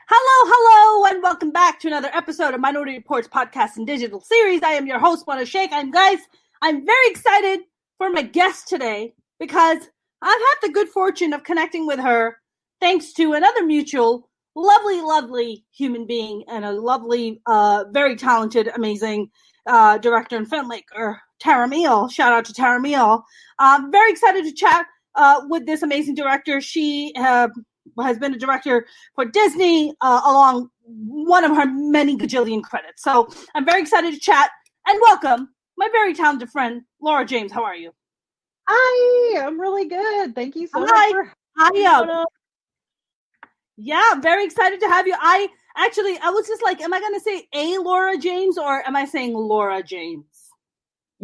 Hello, and welcome back to another episode of Minority Reportz podcast and digital series. I am your host, Mona Sheikh, and guys, I'm very excited for my guest today because I've had the good fortune of connecting with her thanks to another mutual, lovely human being and a lovely, very talented, amazing director and filmmaker, Tara Meal. Shout out to Tara Meal. Very excited to chat with this amazing director. She has been a director for Disney along one of her many gajillion credits. So I'm very excited to chat and welcome my very talented friend, Laura James. How are you? Hi, I'm really good. Thank you so much for Yeah, I'm very excited to have you. I was just like, am I going to say a Laura James or am I saying Laura James?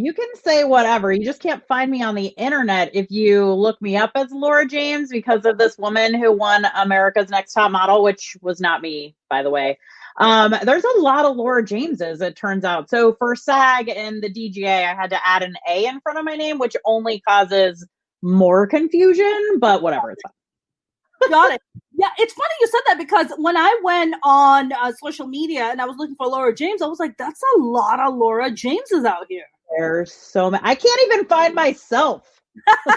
You can say whatever. You just can't find me on the internet if you look me up as Laura James because of this woman who won America's Next Top Model, which was not me, by the way. There's a lot of Laura Jameses, it turns out. So for SAG and the DGA, I had to add an A in front of my name, which only causes more confusion, but whatever, it's fine. Got it. Yeah, it's funny you said that because when I went on social media and I was looking for Laura James, I was like, that's a lot of Laura Jameses out here. There's so many. I can't even find myself.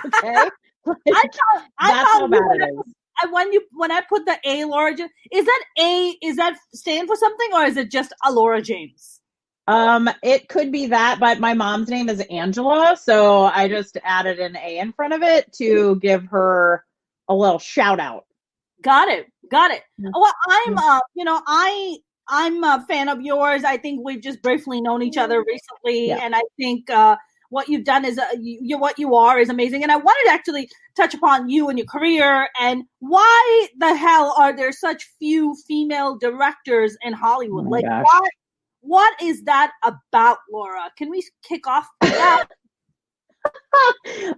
Okay, that's how bad it is. When I put the A Laura James, is that stand for something or is it just a Laura James? It could be that, but my mom's name is Angela, so I just added an A in front of it to give her a little shout out. Got it. Well, I'm a fan of yours. I think we've just briefly known each other recently, and I think what you've done is what you are is amazing. And I wanted to actually touch upon you and your career and why the hell are there such few female directors in Hollywood? What is that about, Laura? Can we kick off with that?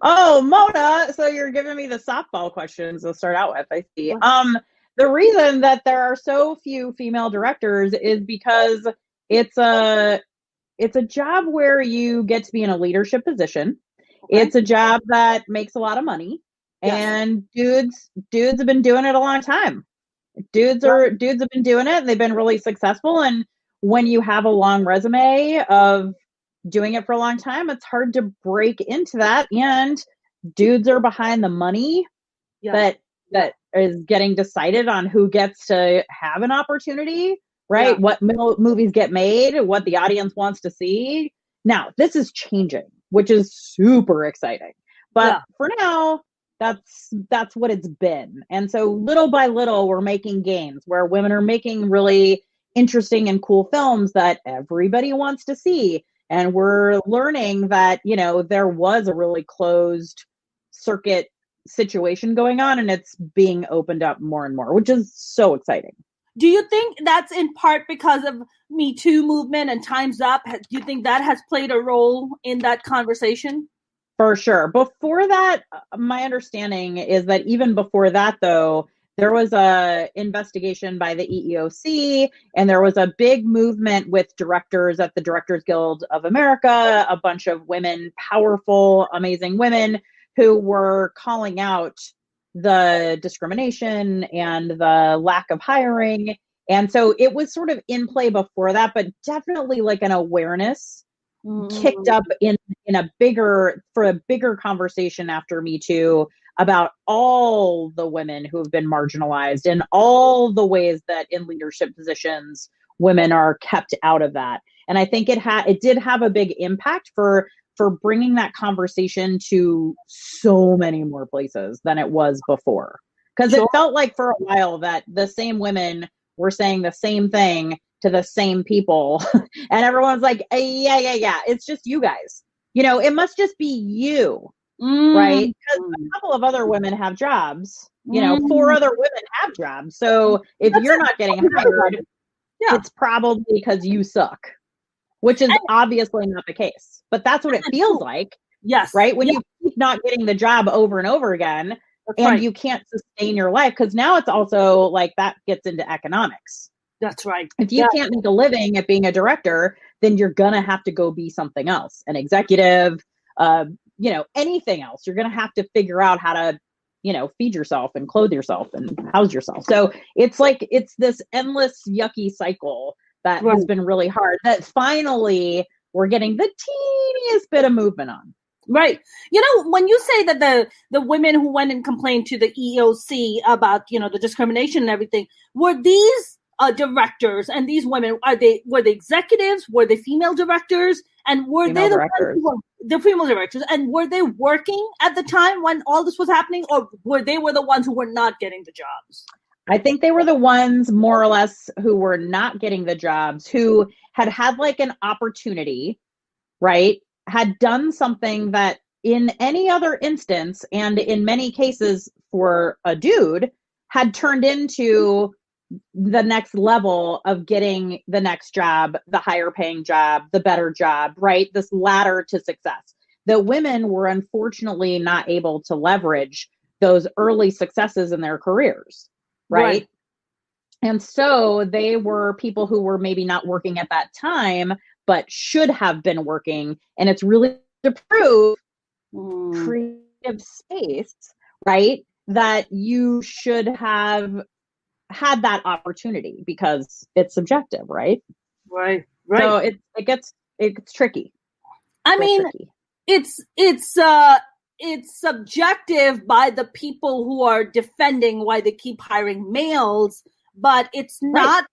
Oh, Mona, so you're giving me the softball questions to start out with, I see. The reason that there are so few female directors is because it's a job where you get to be in a leadership position. Okay. It's a job that makes a lot of money, and dudes have been doing it a long time. Dudes have been doing it, and they've been really successful. And when you have a long resume of doing it for a long time, it's hard to break into that. And dudes are behind the money that is getting decided on who gets to have an opportunity, right? What movies get made, what the audience wants to see. Now, this is changing, which is super exciting. But for now, that's what it's been. And so little by little, we're making gains where women are making really interesting and cool films that everybody wants to see. And we're learning that, there was a really closed circuit situation going on, and it's being opened up more and more, which is so exciting. Do you think that's in part because of Me Too movement and Time's Up? Do you think that has played a role in that conversation? For sure. Before that, my understanding is that even before that, though, there was a investigation by the EEOC, and there was a big movement with directors at the Directors Guild of America, a bunch of women, powerful, amazing women who were calling out the discrimination and the lack of hiring. And so it was sort of in play before that, but definitely like an awareness kicked up in a bigger conversation after Me Too about all the women who have been marginalized and all the ways that in leadership positions, women are kept out of that. And I think it did have a big impact for bringing that conversation to so many more places than it was before. Because it felt like for a while that the same women were saying the same thing to the same people. And everyone's like, yeah, it's just you guys. It must just be you, right? Because a couple of other women have jobs. 4 other women have jobs. So if you're not getting hired, it's probably because you suck. Which is obviously not the case, but that's what it feels like. Yes. Right? When you keep not getting the job over and over again, you can't sustain your life, because now it's also like that gets into economics. That's right. If you can't make a living at being a director, then you're going to have to go be something else, an executive, anything else. You're going to have to figure out how to feed yourself and clothe yourself and house yourself. So it's like, it's this endless yucky cycle that has been really hard, that finally we're getting the teeniest bit of movement on. Right. When you say that the women who went and complained to the EEOC about, the discrimination and everything, were these directors and these women, were they executives? Were they female directors? And were female they the directors. ones the female directors? And were they working at the time when all this was happening, or were the ones who were not getting the jobs? I think they were the ones more or less who were not getting the jobs, who had like an opportunity, right? Had done something that in any other instance, and in many cases for a dude, had turned into the next level of getting the next job, the higher paying job, the better job, right? This ladder to success. The women were unfortunately not able to leverage those early successes in their careers, right? And so they were people who were maybe not working at that time, but should have been working. And it's really to prove creative space, right? That you should have had that opportunity, because it's subjective, right? Right. So it gets tricky. I mean, it's subjective by the people who are defending why they keep hiring males, but it's not.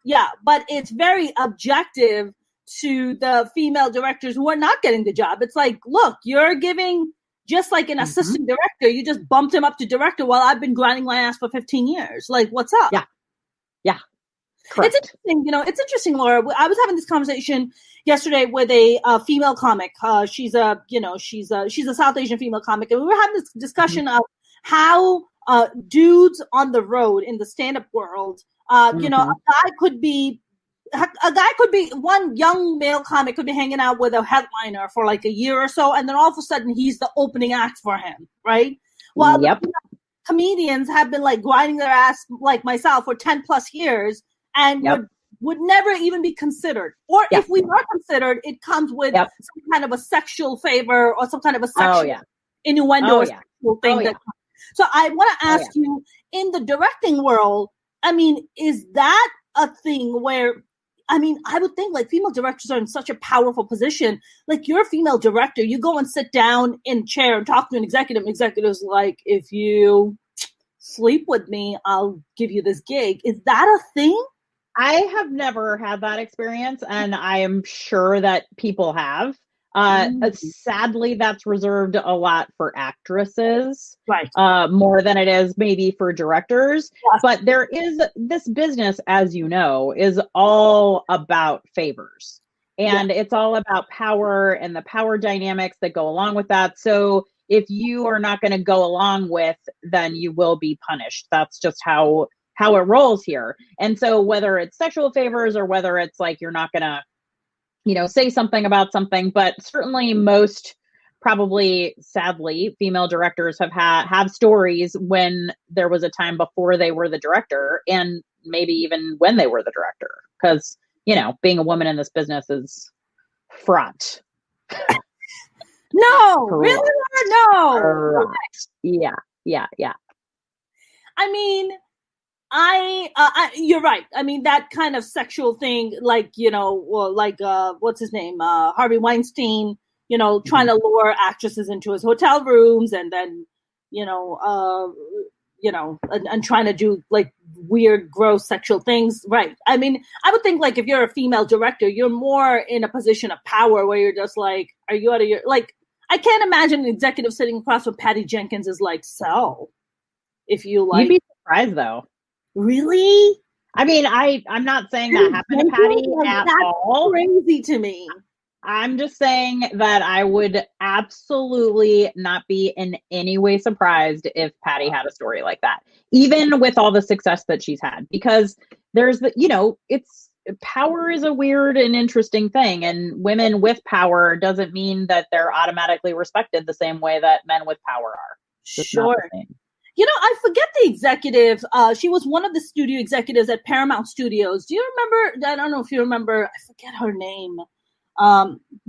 Yeah, but it's very objective to the female directors who are not getting the job. It's like, look, you're giving, just like an assistant director, you just bumped him up to director while I've been grinding my ass for 15 years. Like, what's up? Yeah. Correct. It's interesting, Laura. I was having this conversation yesterday with a female comic. She's a South Asian female comic, and we were having this discussion of how dudes on the road in the stand-up world, a guy could be, one young male comic could be hanging out with a headliner for like a year or so, and then all of a sudden he's the opening act for him, right? While comedians have been like grinding their ass, like myself, for 10 plus years, and would never even be considered. Or if we are considered, it comes with some kind of a sexual favor or some kind of a sexual innuendo or sexual thing. So I want to ask you, in the directing world, I mean, is that a thing where, I mean, I would think like female directors are in such a powerful position. Like, you're a female director, you go and sit down in a chair and talk to an executive. Executive's like, if you sleep with me, I'll give you this gig. Is that a thing? I have never had that experience, and I am sure that people have. Sadly, that's reserved a lot for actresses, more than it is maybe for directors. But there is, this business, as you know, is all about favors, and it's all about power and the power dynamics that go along with that. So if you are not going to go along with, then you will be punished. That's just how it rolls here. And so whether it's sexual favors or whether it's like, you're not going to, say something about something, but certainly most, probably sadly, female directors have stories when there was a time before they were the director, and maybe even when they were the director, because, being a woman in this business is fraught. No, really? No. Yeah. I mean, you're right. I mean, that kind of sexual thing, like, what's his name? Harvey Weinstein, trying to lure actresses into his hotel rooms, and then, and trying to do like weird, gross sexual things. Right. I mean, I would think like if you're a female director, you're more in a position of power where you're just like, are you out of your, like, I can't imagine an executive sitting across with Patty Jenkins is like, so if you like. You'd be surprised though. Really? I mean, I'm not saying that happened to Patty at all. Crazy to me. I'm just saying that I would absolutely not be in any way surprised if Patty had a story like that, even with all the success that she's had, because there's it's power is a weird and interesting thing, and women with power doesn't mean that they're automatically respected the same way that men with power are. Sure. I forget the executive. She was one of the studio executives at Paramount Studios. Do you remember? I don't know if you remember. I forget her name.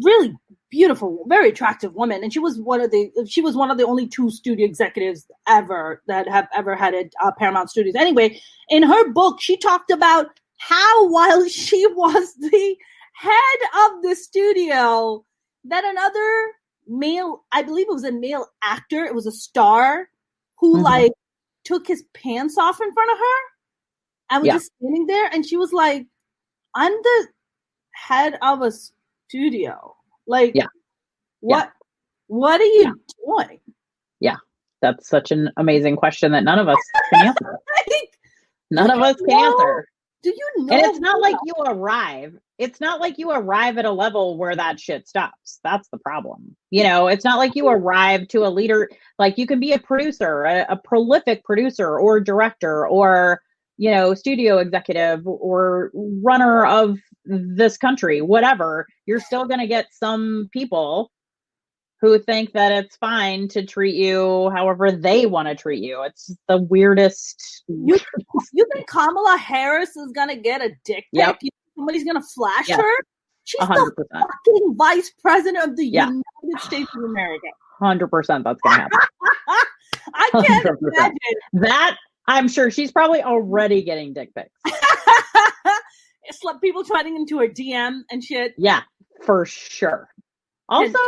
Really beautiful, very attractive woman, and she was one of the only 2 studio executives ever that have ever had Paramount Studios. Anyway, in her book, she talked about how while she was the head of the studio, that another male, I believe it was a male actor, it was a star, who like took his pants off in front of her and was just standing there, and she was like, I'm the head of a studio. Like, what are you doing? Yeah, that's such an amazing question that none of us can answer. None of us can answer. Do you know? And it's not like you arrive. It's not like you arrive at a level where that shit stops. That's the problem. It's not like you arrive to a leader. Like, you can be a producer, a prolific producer or director or, studio executive or runner of this country, whatever. You're still going to get some people who think that it's fine to treat you however they want to treat you. It's the weirdest. You think Kamala Harris is going to get a dick pic? Yep. Somebody's going to flash her? She's 100%. the fucking vice president of the United States of America. 100% that's going to happen. I can't 100%. imagine. That, I'm sure she's probably already getting dick pics. It's like people sliding into her DM and shit. Yeah, for sure. Also,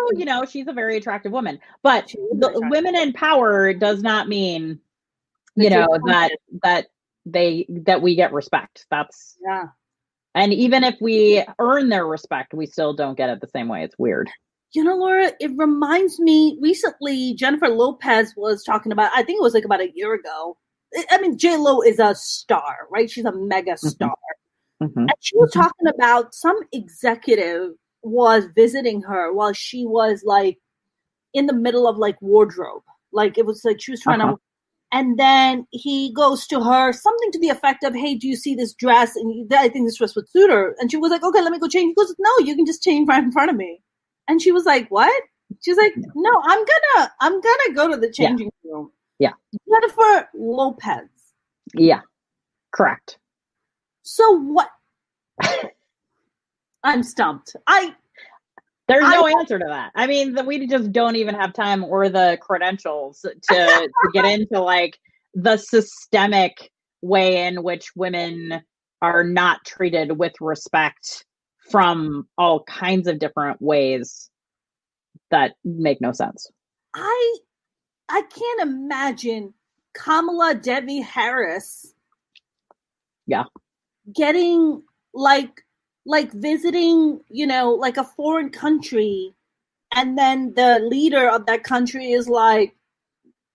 she's a very attractive woman, but women in power does not mean, that we get respect. That's And even if we earn their respect, we still don't get it the same way. It's weird. Laura, it reminds me, recently Jennifer Lopez was talking about, I think it was like about a year ago. I mean, J-Lo is a star, right? She's a mega star. And she was talking about some executive was visiting her while she was like in the middle of like wardrobe. Like, it was like she was trying to, and then he goes to her, something to the effect of, hey, do you see this dress? And I think this dress would suit her. And she was like, okay, let me go change. He goes, no, you can just change right in front of me. And she was like, what? She's like, no, I'm gonna go to the changing room. Yeah. Jennifer Lopez. Yeah. Correct. So what? I'm stumped. There's no answer to that. I mean, we just don't even have time or the credentials to get into like the systemic way in which women are not treated with respect from all kinds of different ways that make no sense. I can't imagine Kamala Devi Harris getting like visiting, like a foreign country, and then the leader of that country is like,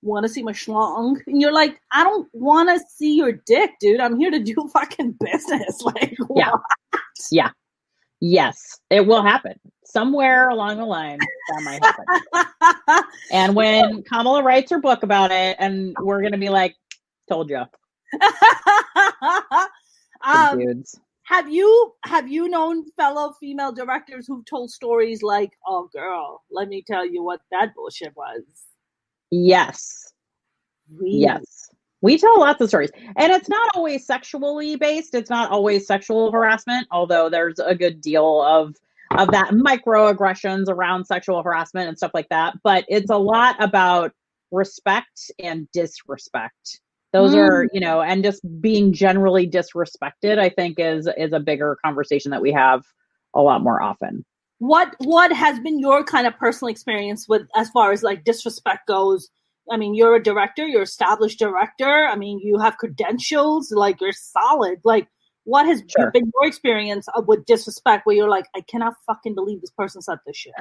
want to see my schlong? And you're like, I don't want to see your dick, dude. I'm here to do fucking business. Like, what? Yeah. Yes, it will happen. Somewhere along the line, that might happen. And when Kamala writes her book about it, and we're going to be like, told you. Dudes. Have you known fellow female directors who've told stories like, oh girl, let me tell you what that bullshit was? Yes. Really? Yes. We tell lots of stories. And it's not always sexually based. It's not always sexual harassment, although there's a good deal of that microaggressions around sexual harassment and stuff like that. But it's a lot about respect and disrespect. Those are, and just being generally disrespected, I think is a bigger conversation that we have a lot more often. What has been your kind of personal experience with, as far as like disrespect goes? I mean, you're a director, you're an established director. I mean, you have credentials, like you're solid. Like, what has been your experience with disrespect where you're like, I cannot fucking believe this person said this shit?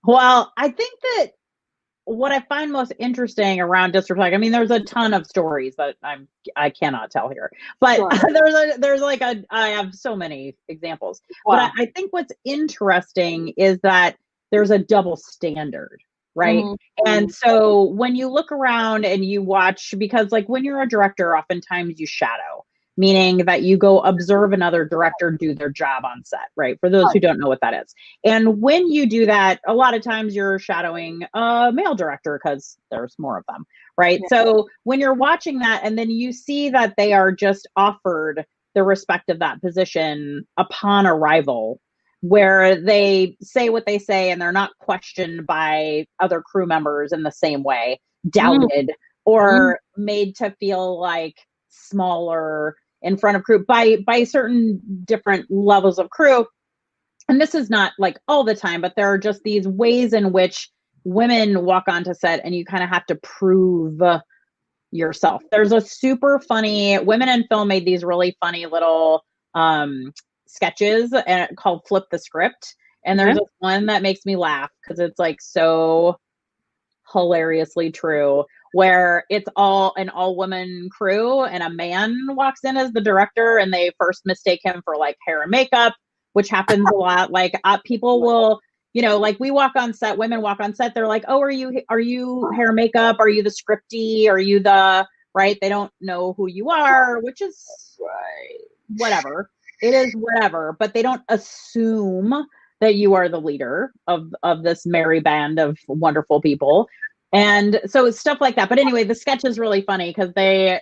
Well, I think that what I find most interesting around disrespect, I mean, there's a ton of stories that I cannot tell here, but I have so many examples. Wow. But I think what's interesting is that there's a double standard, right? And so when you look around and you watch, because like when you're a director, oftentimes you shadow, meaning that you go observe another director do their job on set, right? For those who don't know what that is. And when you do that, a lot of times you're shadowing a male director because there's more of them, right? Yeah. So when you're watching that and then you see that they are just offered the respect of that position upon arrival, where they say what they say and they're not questioned by other crew members in the same way, doubted or made to feel like smaller in front of crew by certain different levels of crew. And this is not like all the time, but there are just these ways in which women walk onto set and you kind of have to prove yourself. There's a super funny, Women in Film made these really funny little sketches called Flip the Script. And there's this one that makes me laugh because it's like so hilariously true, where it's an all-woman crew and a man walks in as the director and they first mistake him for like hair and makeup, which happens a lot. Like people will, like we walk on set, women walk on set, they're like, oh, are you hair and makeup? Are you the scripty? Are you right? They don't know who you are, which is whatever. It is whatever, but they don't assume that you are the leader of this merry band of wonderful people. And so it's stuff like that. But anyway, the sketch is really funny because they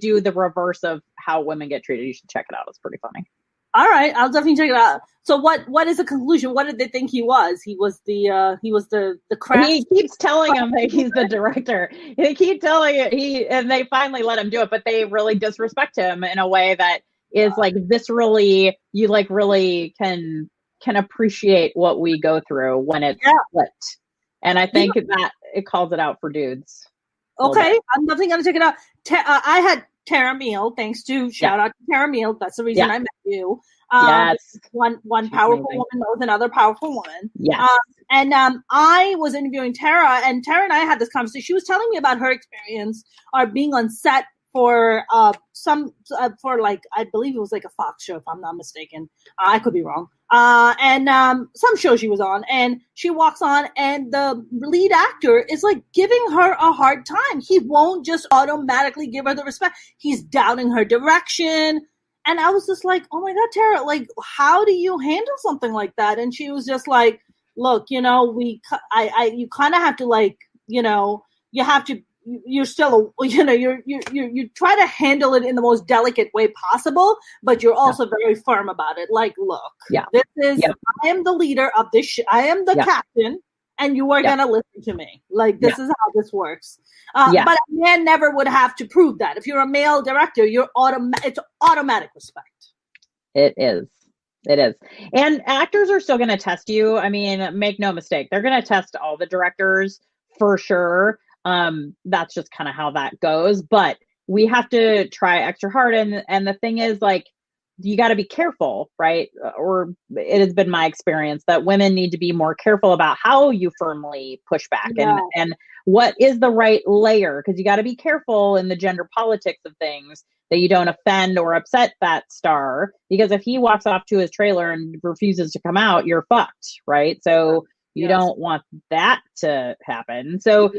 do the reverse of how women get treated. You should check it out. It's pretty funny. All right, I'll definitely check it out. So what is the conclusion? What did they think he was? He was the craft. He keeps telling him that he's the director. They keep telling it and they finally let him do it, but they really disrespect him in a way that is like viscerally, you like really can appreciate what we go through when it's flipped. And I think that it calls it out for dudes. Okay, I'm definitely going to check it out. I had Tara Meal, thanks to shout out to Tara Meal. That's the reason I met you. Yes. One She's powerful amazing. Woman knows another powerful woman. Yes. And I was interviewing Tara, and Tara and I had this conversation. She was telling me about her experience being on set for for like, I believe it was like a Fox show, if I'm not mistaken. I could be wrong. And some show she was on, and she walks on, and the lead actor is like giving her a hard time. He won't just automatically give her the respect. He's doubting her direction. And I was just like, oh my God, Tara, like, how do you handle something like that? And she was just like, look, you kind of have to like, you have to, you're still, you try to handle it in the most delicate way possible, but you're also very firm about it. Like, look, this is, I am the leader of this, I am the captain, and you are going to listen to me. Like, this is how this works. But a man never would have to prove that. If you're a male director, it's automatic respect. It is. It is. And actors are still going to test you. I mean, make no mistake. They're going to test all the directors for sure. That's just kind of how that goes. But we have to try extra hard. And the thing is, like, you got to be careful, right? Or it has been my experience that women need to be more careful about how you firmly push back and what is the right layer, because you got to be careful in the gender politics of things that you don't offend or upset that star, because if he walks off to his trailer and refuses to come out, you're fucked, right? So you don't want that to happen. So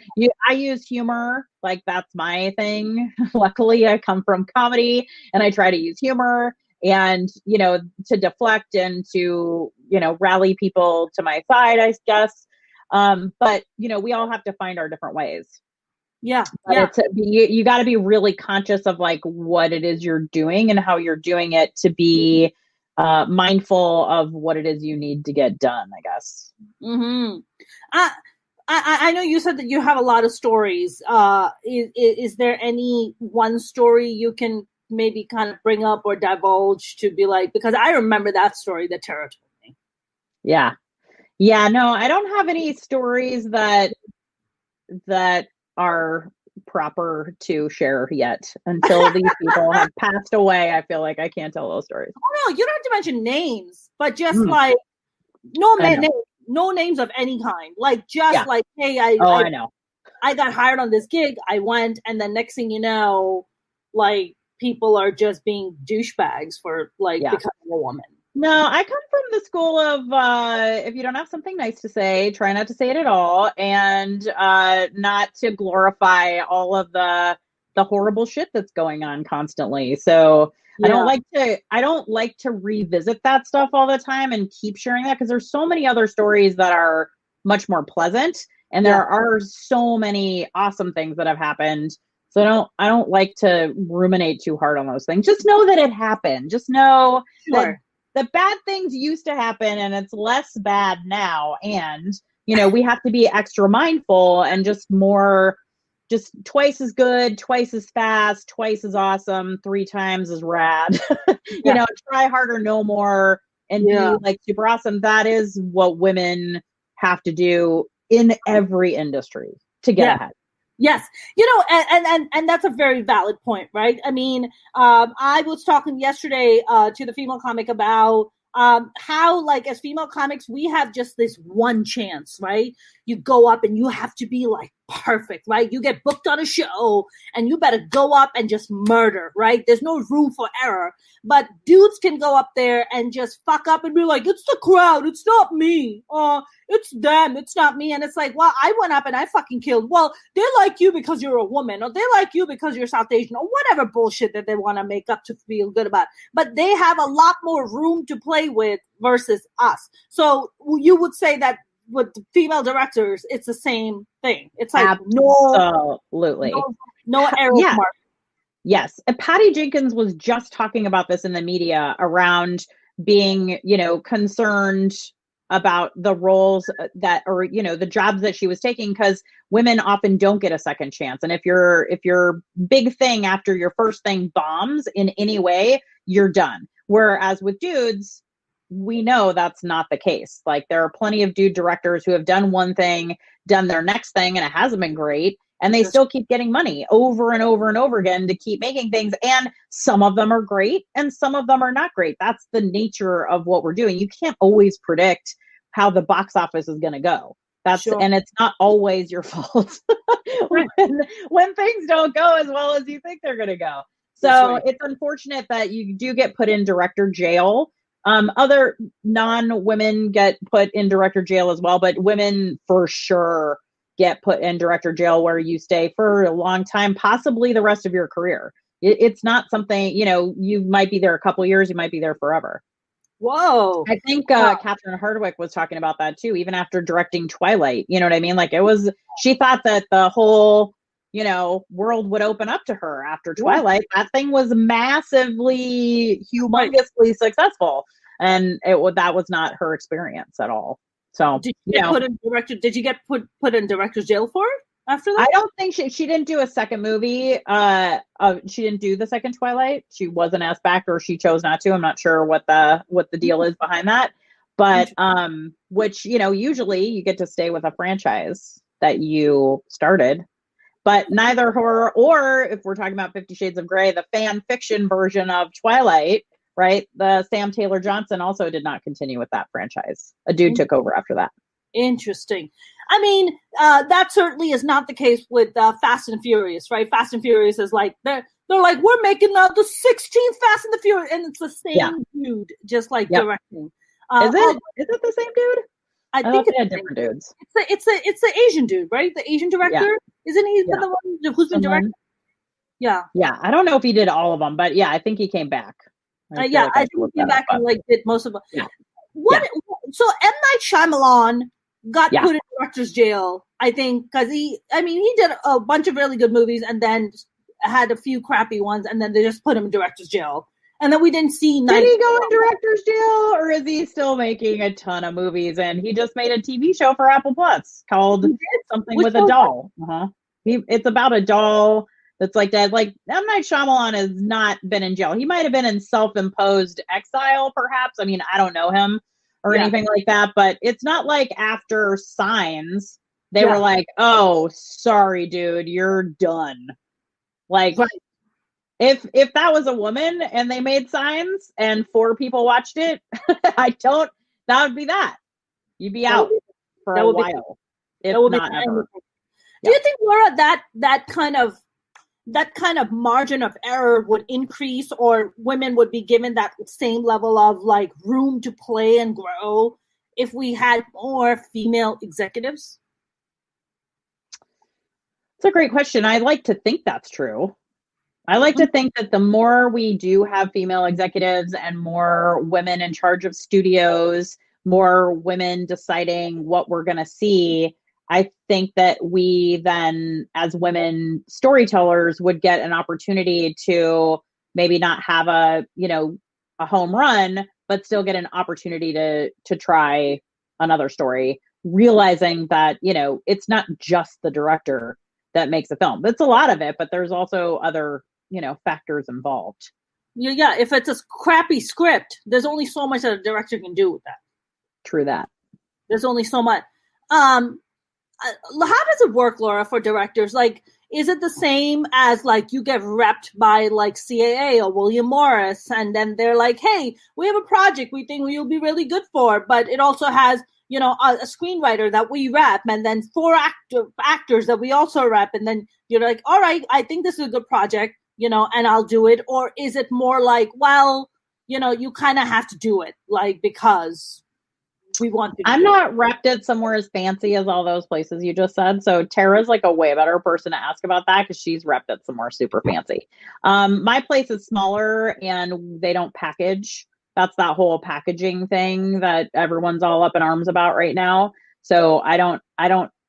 I use humor, like that's my thing. Luckily, I come from comedy and I try to use humor and, to deflect and to, rally people to my side, I guess. But, we all have to find our different ways. Yeah. You got to be really conscious of like what it is you're doing and how you're doing it to be mindful of what it is you need to get done, I guess. Mm-hmm. I know you said that you have a lot of stories. Is there any one story you can maybe kind of bring up or divulge to be like, because I remember that story that Tara told me. Yeah. No, I don't have any stories that are proper to share yet until these people have passed away. I feel like I can't tell those stories. Oh no, you don't have to mention names, but just like no names of any kind. Like just like, hey, I know. I got hired on this gig. I went, and then next thing you know, like people are just being douchebags for like becoming a woman. No, I come from the school of if you don't have something nice to say, try not to say it at all, and not to glorify all of the horrible shit that's going on constantly. So I don't like to revisit that stuff all the time and keep sharing that, because there's so many other stories that are much more pleasant, and there are so many awesome things that have happened. So I don't like to ruminate too hard on those things. Just know that it happened. Just know that the bad things used to happen and it's less bad now. And, we have to be extra mindful and just twice as good, twice as fast, twice as awesome, 3 times as rad. Try harder, no more, and be like super awesome. That is what women have to do in every industry to get ahead. Yes. And that's a very valid point, right? I mean, I was talking yesterday to the female comic about how, like, as female comics, we have just this one chance, right? You go up and you have to be like perfect, right? You get booked on a show and you better go up and just murder, right? There's no room for error. But dudes can go up there and just fuck up and be like, it's the crowd, it's not me. It's them, it's not me. And it's like, well, I went up and I fucking killed. Well, they like you because you're a woman, or they like you because you're South Asian, or whatever bullshit that they want to make up to feel good about. But they have a lot more room to play with versus us. So you would say that with female directors, it's the same thing. It's like absolutely no error mark. Yes. And Patty Jenkins was just talking about this in the media around being, concerned about the roles that, or, the jobs that she was taking, because women often don't get a second chance. And if your big thing after your first thing bombs in any way, you're done. Whereas with dudes, we know that's not the case. Like, there are plenty of dude directors who have done one thing, done their next thing, and it hasn't been great. And they still keep getting money over and over and over again to keep making things. And some of them are great and some of them are not great. That's the nature of what we're doing. You can't always predict how the box office is going to go. And it's not always your fault when things don't go as well as you think they're going to go. So It's unfortunate that you do get put in director jail. Other non-women get put in director jail as well, but women for sure get put in director jail, where you stay for a long time, possibly the rest of your career. It's not something, you might be there a couple years, you might be there forever. Whoa. I think Catherine Hardwicke was talking about that too, even after directing Twilight. You know what I mean? Like, she thought that the whole, world would open up to her after Twilight. That thing was massively, humongously successful. And that was not her experience at all. So did you get put in director's jail for it after that? I don't think she didn't do a second movie. She didn't do the second Twilight. She wasn't asked back, or she chose not to. I'm not sure what the deal is behind that. But which, usually you get to stay with a franchise that you started. But neither her, or if we're talking about 50 Shades of Grey, the fan fiction version of Twilight, right? The Sam Taylor Johnson also did not continue with that franchise. A dude took over after that. Interesting. I mean, that certainly is not the case with Fast and Furious, right? Fast and Furious is like, they're like, we're making the 16th Fast and the Furious, and it's the same dude, just like directing. Is it the same dude? I think it's different dudes. It's the Asian dude, right? The Asian director, isn't he the one who's been directing? Yeah. Yeah, I don't know if he did all of them, but yeah, I think he came back. I think he came back and did most of them. Yeah. So M. Night Shyamalan got put in director's jail, I think, because he did a bunch of really good movies and then had a few crappy ones, and then they just put him in director's jail. And then we didn't see. Did he go in director's jail, or is he still making a ton of movies? And he just made a TV show for Apple Plus called something with a doll. It's about a doll that's like that. Like, M. Night Shyamalan has not been in jail. He might have been in self-imposed exile, perhaps. I mean, I don't know him or anything like that, but it's not like after Signs, they were like, oh, sorry, dude, you're done. Like, if that was a woman and they made Signs and 4 people watched it, that would be that. You'd be out for a while. If not ever. Do you think, Laura, that kind of margin of error would increase, or women would be given that same level of like room to play and grow if we had more female executives? It's a great question. I like to think that's true. I like to think that the more we do have female executives and more women in charge of studios, more women deciding what we're going to see, I think that we then, as women storytellers, would get an opportunity to maybe not have a home run, but still get an opportunity to try another story, realizing that, it's not just the director that makes a film. It's a lot of it, but there's also other, factors involved. Yeah, if it's a crappy script, there's only so much that a director can do with that. True that. There's only so much. How does it work, Laura, for directors? Like, is it the same as like you get repped by like CAA or William Morris, and then they're like, hey, we have a project we think you'll be really good for, but it also has, a screenwriter that we rep, and then 4 actors that we also rep, and then you're like, all right, I think this is a good project, and I'll do it? Or is it more like, well, you kind of have to do it, like, because we want to. I'm not repped at somewhere as fancy as all those places you just said. So Tara's like a way better person to ask about that because she's repped at somewhere super fancy. My place is smaller and they don't package. That's that whole packaging thing that everyone's all up in arms about right now. So I don't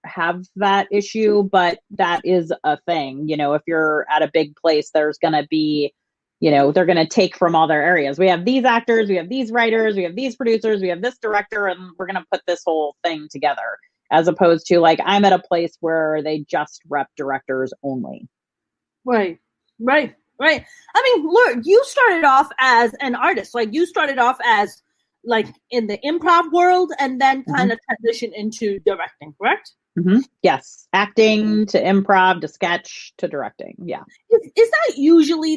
have that issue, but that is a thing. If you're at a big place, there's going to be, they're going to take from all their areas. We have these actors, we have these writers, we have these producers, we have this director, and we're going to put this whole thing together, as opposed to like, I'm at a place where they just rep directors only. Right. I mean, Laura, you started off as an artist. Like, you started off as like in the improv world and then kind of transitioned into directing, correct? Mm-hmm. Yes. Acting to improv to sketch to directing. Yeah. Is that usually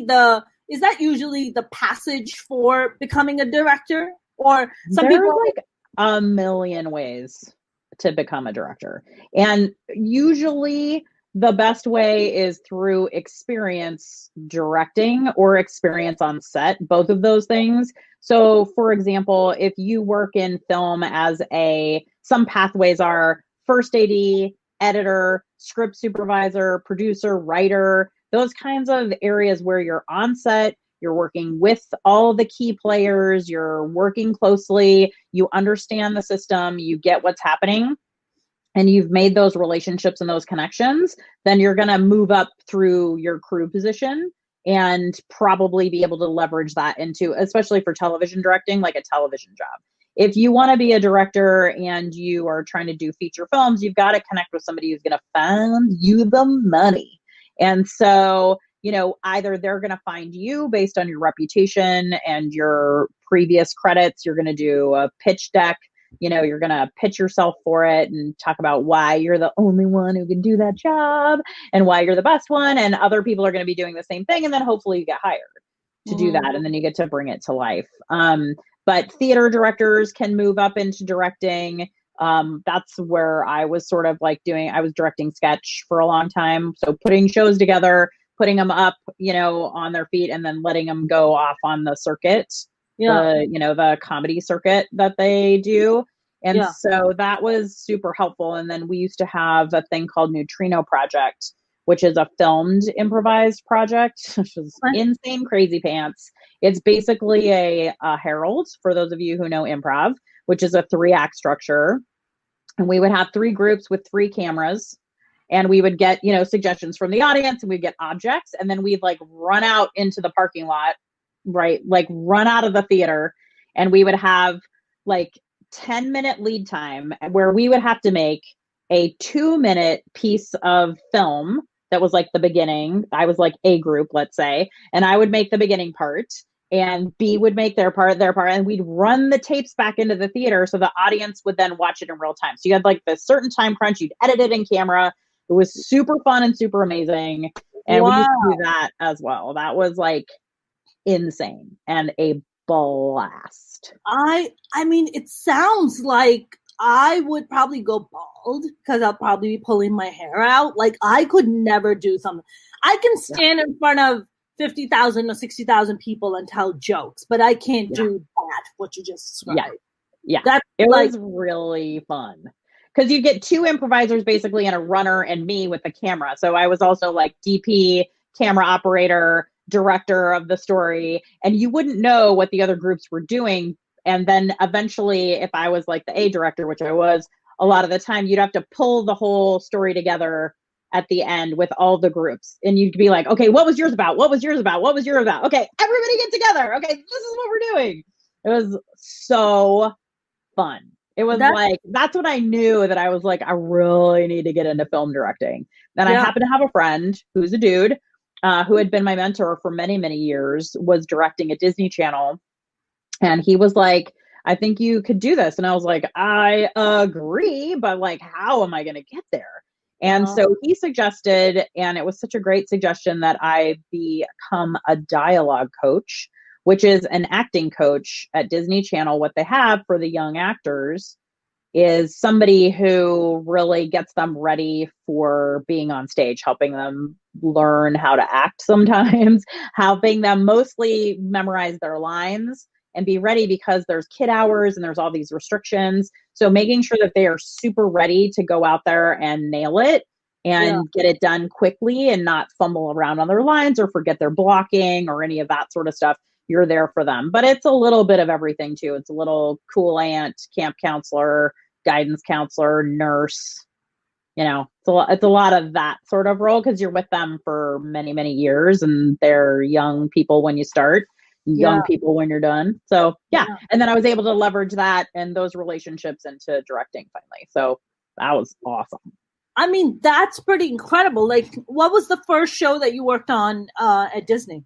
the passage for becoming a director? Or some There people are like a million ways to become a director. And usually the best way is through experience directing or experience on set, both of those things. So for example, if you work in film as some pathways are first AD, editor, script supervisor, producer, writer, those kinds of areas where you're on set, you're working with all the key players, you're working closely, you understand the system, you get what's happening, and you've made those relationships and those connections, then you're going to move up through your crew position and probably be able to leverage that into, especially for television directing, like a television job. If you want to be a director and you are trying to do feature films, you've got to connect with somebody who's going to fund you the money. And so, either they're going to find you based on your reputation and your previous credits. You're going to do a pitch deck. You're going to pitch yourself for it and talk about why you're the only one who can do that job and why you're the best one. And other people are going to be doing the same thing. And then hopefully you get hired to do that. And then you get to bring it to life. But theater directors can move up into directing. That's where I was sort of like I was directing sketch for a long time. So putting shows together, putting them up, on their feet, and then letting them go off on the circuit. The comedy circuit that they do. And so that was super helpful. And then we used to have a thing called Neutrino Project, which is a filmed improvised project, which was insane crazy pants. It's basically a Herald, for those of you who know improv, which is a 3-act structure. And we would have 3 groups with 3 cameras. And we would get, suggestions from the audience, and we'd get objects. And then we'd like run out into the parking lot, right? Like run out of the theater, and we would have like 10-minute lead time where we would have to make a 2-minute piece of film that was like the beginning. I was like A group, let's say, and I would make the beginning part, and B would make their part, and we'd run the tapes back into the theater so the audience would then watch it in real time. So you had like this certain time crunch, you'd edit it in camera. It was super fun and super amazing. And we used to do that as well. That was like insane and a blast. I mean, it sounds like I would probably go bald because I'll probably be pulling my hair out. Like, I could never do something. I can stand in front of 50,000 or 60,000 people and tell jokes, but I can't do that, what you just described. It was really fun because you get 2 improvisers basically and a runner and me with the camera. So I was also like DP, camera operator, director of the story, and you wouldn't know what the other groups were doing. And then eventually, if I was like the A director, which I was a lot of the time, you'd have to pull the whole story together at the end with all the groups. And you'd be like, okay, what was yours about? What was yours about? What was yours about? Okay, everybody get together. Okay, this is what we're doing. It was so fun. It was that's when I knew that I was like, I really need to get into film directing. Then I happened to have a friend who's a dude who had been my mentor for many, many years, was directing at Disney Channel. And he was like, I think you could do this. And I was like, I agree, but like, how am I going to get there? And so he suggested, and it was such a great suggestion, that I become a dialogue coach, which is an acting coach at Disney Channel. What they have for the young actors is somebody who really gets them ready for being on stage, helping them learn how to act sometimes, helping them mostly memorize their lines and be ready, because there's kid hours and there's all these restrictions. So making sure that they are super ready to go out there and nail it and get it done quickly and not fumble around on their lines or forget their blocking or any of that sort of stuff. You're there for them. But it's a little bit of everything too. It's a little cool aunt, camp counselor, guidance counselor, nurse. You know, it's a lot of that sort of role, because you're with them for many, many years, and they're young people when you start, young people when you're done. So and then I was able to leverage that and those relationships into directing finally. So that was awesome. I mean, that's pretty incredible. Like, what was the first show that you worked on at Disney?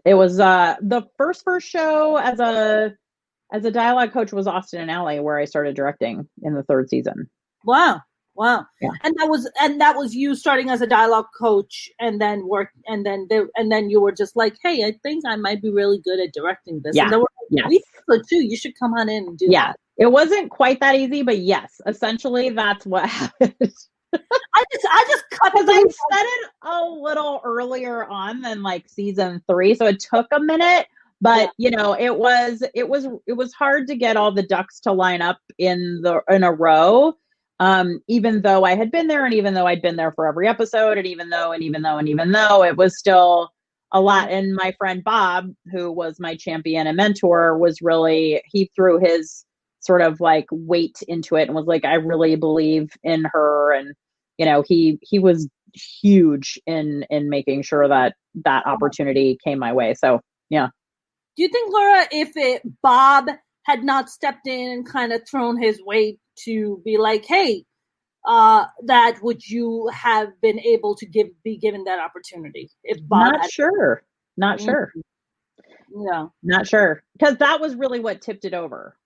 It was the first show as a dialogue coach was Austin and Ally, where I started directing in the 3rd season. Wow. Yeah. And that was you starting as a dialogue coach, and then you were just like, hey, I think I might be really good at directing this. Yeah. And they were like, we think so too. You should come on in and do that. It wasn't quite that easy, but yes, essentially that's what happened. I just cut, because I said it a little earlier on than like season 3, so it took a minute. But you know, it was hard to get all the ducks to line up in a row. Even though I had been there, and even though I'd been there for every episode, and even though it was still a lot. And my friend Bob, who was my champion and mentor, he threw his sort of like weight into it and was like, I really believe in her. And, you know, he was huge in making sure that opportunity came my way. So, yeah. Do you think, Laura, if Bob had not stepped in and kind of thrown his weight to be like, hey, that would you have been able to be given that opportunity? If Bob not sure. Yeah. Not sure. Because that was really what tipped it over.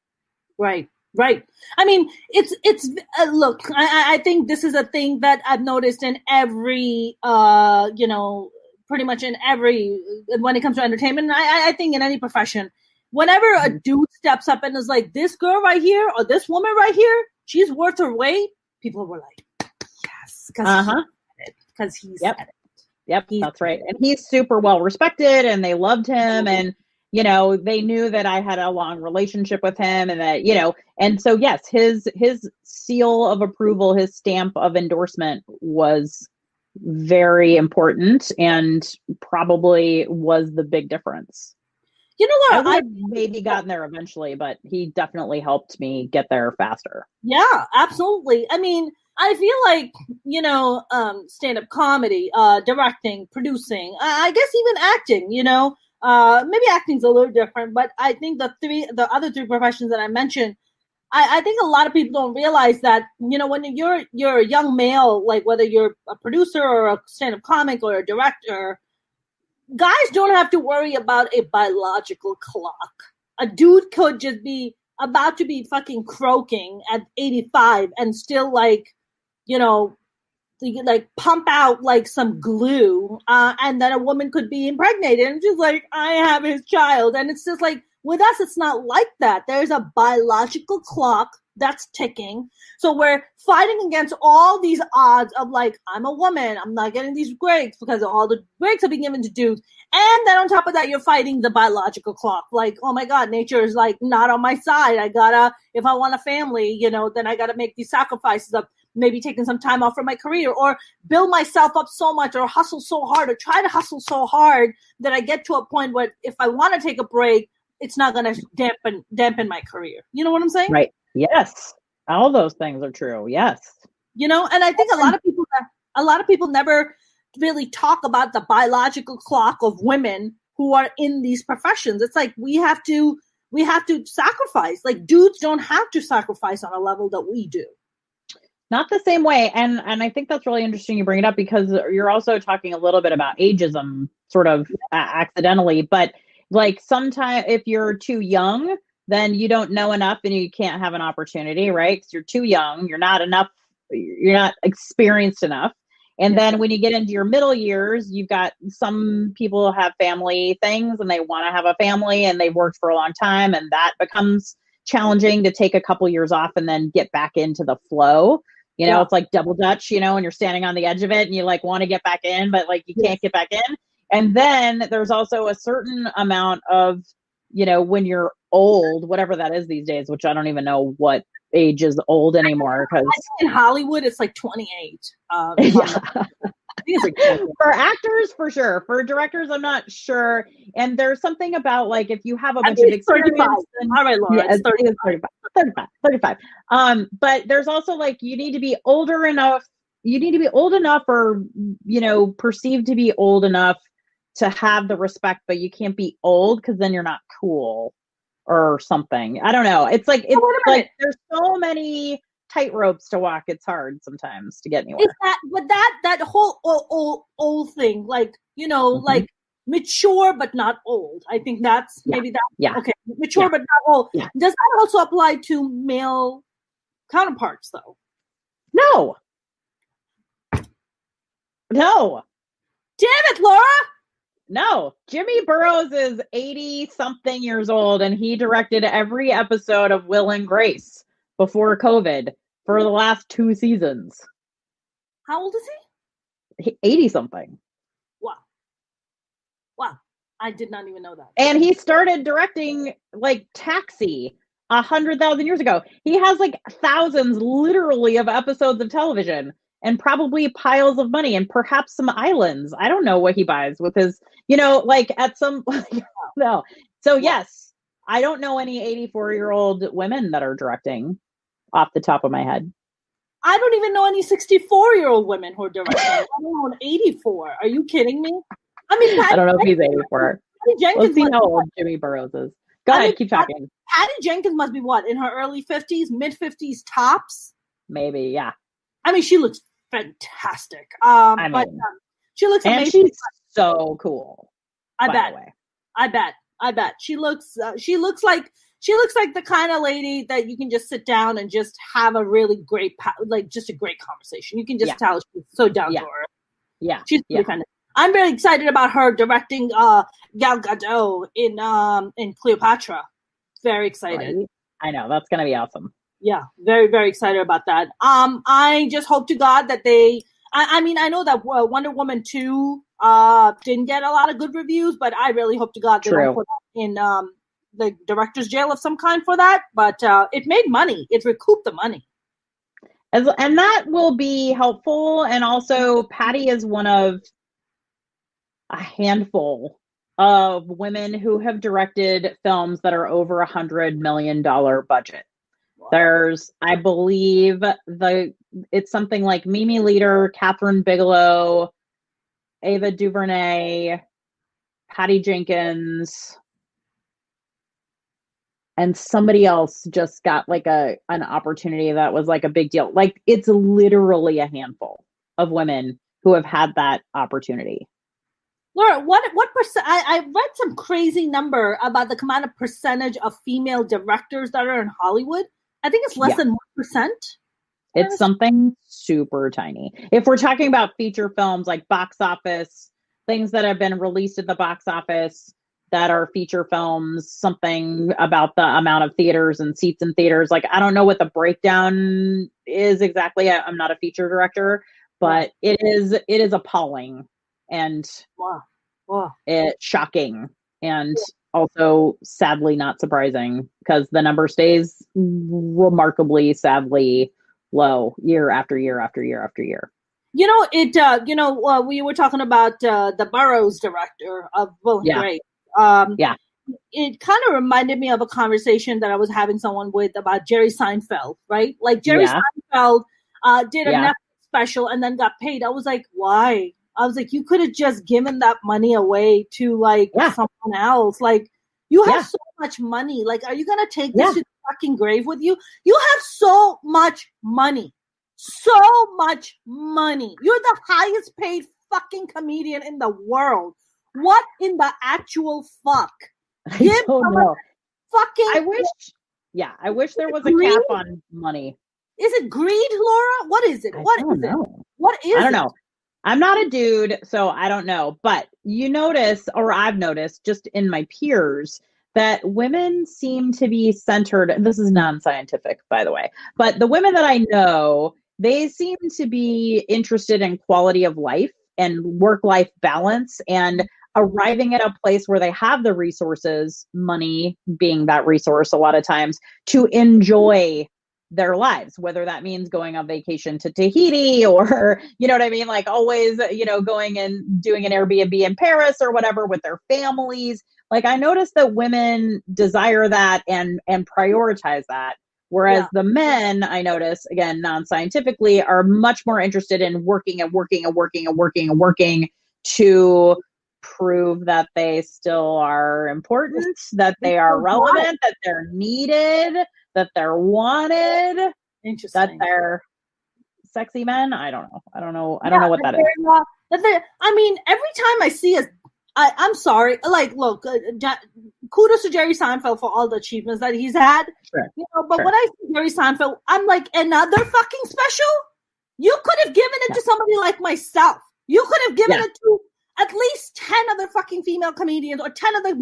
Right. I mean, it's look, I think this is a thing that I've noticed in every, pretty much in every, when it comes to entertainment, I think in any profession, whenever a dude steps up and is like, this girl right here, or this woman right here, she's worth her weight, people were like, yes, because he's said it. Yep, that's right. And he's super well respected, and they loved him, and you know, they knew that I had a long relationship with him, and that, you know, and so yes, his seal of approval, his stamp of endorsement was very important, and probably was the big difference. You know, Laura, I would have maybe gotten there eventually, but he definitely helped me get there faster. Yeah, absolutely. I mean, I feel like, you know, stand-up comedy, directing, producing, I guess even acting, you know, maybe acting's a little different, but I think the other 3 professions that I mentioned, I think a lot of people don't realize that, you know, when you're a young male, like whether you're a producer or a stand-up comic or a director, guys don't have to worry about a biological clock. A dude could just be about to be fucking croaking at 85 and still, like, you know, like pump out like some glue, and then a woman could be impregnated and just like, I have his child. And it's just like, with us, it's not like that. There's a biological clock that's ticking. So we're fighting against all these odds of like, I'm a woman, I'm not getting these breaks because all the breaks are being given to dudes. And then on top of that, you're fighting the biological clock. Like, oh my God, nature is like not on my side. If I want a family, you know, then I gotta make these sacrifices of maybe taking some time off from my career, or build myself up so much, or hustle so hard, or try to hustle so hard that I get to a point where if I want to take a break, it's not going to dampen my career. You know what I'm saying? Right. Yes. All those things are true. Yes. You know, and I think a lot of people never really talk about the biological clock of women who are in these professions. It's like we have to we have to sacrifice. Like, dudes don't have to sacrifice on a level that we do. Not the same way. And I think that's really interesting you bring it up, because you're also talking a little bit about ageism sort of accidentally. But like, sometimes if you're too young, then you don't know enough and you can't have an opportunity, right? Because you're too young, you're not experienced enough. And then when you get into your middle years, you've got some people have family things and they want to have a family and they've worked for a long time, and that becomes challenging to take a couple years off and then get back into the flow. You know, it's like double Dutch, you know, and you're standing on the edge of it and you like want to get back in, but like you can't get back in. And then there's also a certain amount of, you know, when you're old, whatever that is these days, which I don't even know what age is old anymore. Because in Hollywood, it's like 28. For actors, for sure. For directors, I'm not sure. And there's something about like, if you have a bunch of experience. Then, all right, Laura, it's 35. But there's also like, you need to be old enough or, you know, perceived to be old enough to have the respect, but you can't be old because then you're not cool or something. I don't know. It's like, there's so many tight ropes to walk. It's hard sometimes to get anywhere. That whole old thing, like, you know, like mature but not old. I think that's maybe that. Yeah. Okay. Mature but not old. Yeah. Does that also apply to male counterparts though? No. Damn it, Laura. No. Jimmy Burrows is 80 something years old and he directed every episode of Will and Grace before COVID for the last 2 seasons. How old is he? 80 something. Wow. I did not even know that. And he started directing like Taxi 100,000 years ago. He has like thousands literally of episodes of television and probably piles of money and perhaps some islands. I don't know what he buys with his, you know, like at some, no. So yes, I don't know any 84-year-old women that are directing off the top of my head. I don't even know any 64-year-old women who are directing. I don't know an 84. Are you kidding me? I mean, I don't know if he's 84. Let's see how old Jimmy Burrows is. Go ahead, keep talking. Patty Jenkins must be what, in her early 50s, mid 50s tops? Maybe, yeah. I mean, she looks fantastic. She looks amazing. And she's so cool. I bet. She looks like the kind of lady that you can just sit down and just have a really great, just a great conversation. You can just tell she's so down to earth. Yeah, she's really kind of. I'm very excited about her directing Gal Gadot in Cleopatra. Very excited. Right. I know, that's gonna be awesome. Yeah, very, very excited about that. I just hope to God that they. I mean, I know that Wonder Woman 2 didn't get a lot of good reviews, but I really hope to God they don't put it in the director's jail of some kind for that. But it made money. It recouped the money. And that will be helpful. And also, Patty is one of a handful of women who have directed films that are over $100 million budget. Wow. There's, I believe, it's something like Mimi Leader, Catherine Bigelow, Ava DuVernay, Patty Jenkins, and somebody else just got like an opportunity that was like a big deal. Like, it's literally a handful of women who have had that opportunity. Laura, what percent? I read some crazy number about the amount of percentage of female directors that are in Hollywood. I think it's less than 1%. It's something super tiny. If we're talking about feature films like box office, things that have been released at the box office that are feature films, something about the amount of theaters and seats in theaters. Like, I don't know what the breakdown is exactly. I'm not a feature director, but it is appalling. And it's shocking and also sadly not surprising because the number stays remarkably sadly low year after year after year after year. You know, we were talking about the Burroughs director of Will and Grace. It kind of reminded me of a conversation that I was having someone with about Jerry Seinfeld, right? Like Jerry Seinfeld did a Netflix special and then got paid. I was like, why? I was like, you could have just given that money away to like someone else. Like, You have so much money. Like, are you going to take this to the fucking grave with you? You have so much money. So much money. You're the highest paid fucking comedian in the world. What in the actual fuck? I don't know. Fucking. I wish there was a cap on money. Is it greed, Laura? What is it? What is it? What is it? I don't know. I'm not a dude, so I don't know. But you notice, or I've noticed just in my peers, that women seem to be centered, and this is non-scientific, by the way, but the women that I know, they seem to be interested in quality of life and work-life balance and arriving at a place where they have the resources, money being that resource a lot of times, to enjoy their lives, whether that means going on vacation to Tahiti or, you know what I mean? Like always, going and doing an Airbnb in Paris or whatever with their families. Like I noticed that women desire that and prioritize that. Whereas the men, I notice, again, non-scientifically, are much more interested in working to prove that they still are important, that they are relevant, that they're needed, that they're wanted, that they're sexy men. I don't know. I don't know what that is. I mean, every time I see I'm sorry. Like, look, kudos to Jerry Seinfeld for all the achievements that he's had. Sure. But when I see Jerry Seinfeld, I'm like, another fucking special? You could have given it to somebody like myself. You could have given it to at least 10 other fucking female comedians or 10 other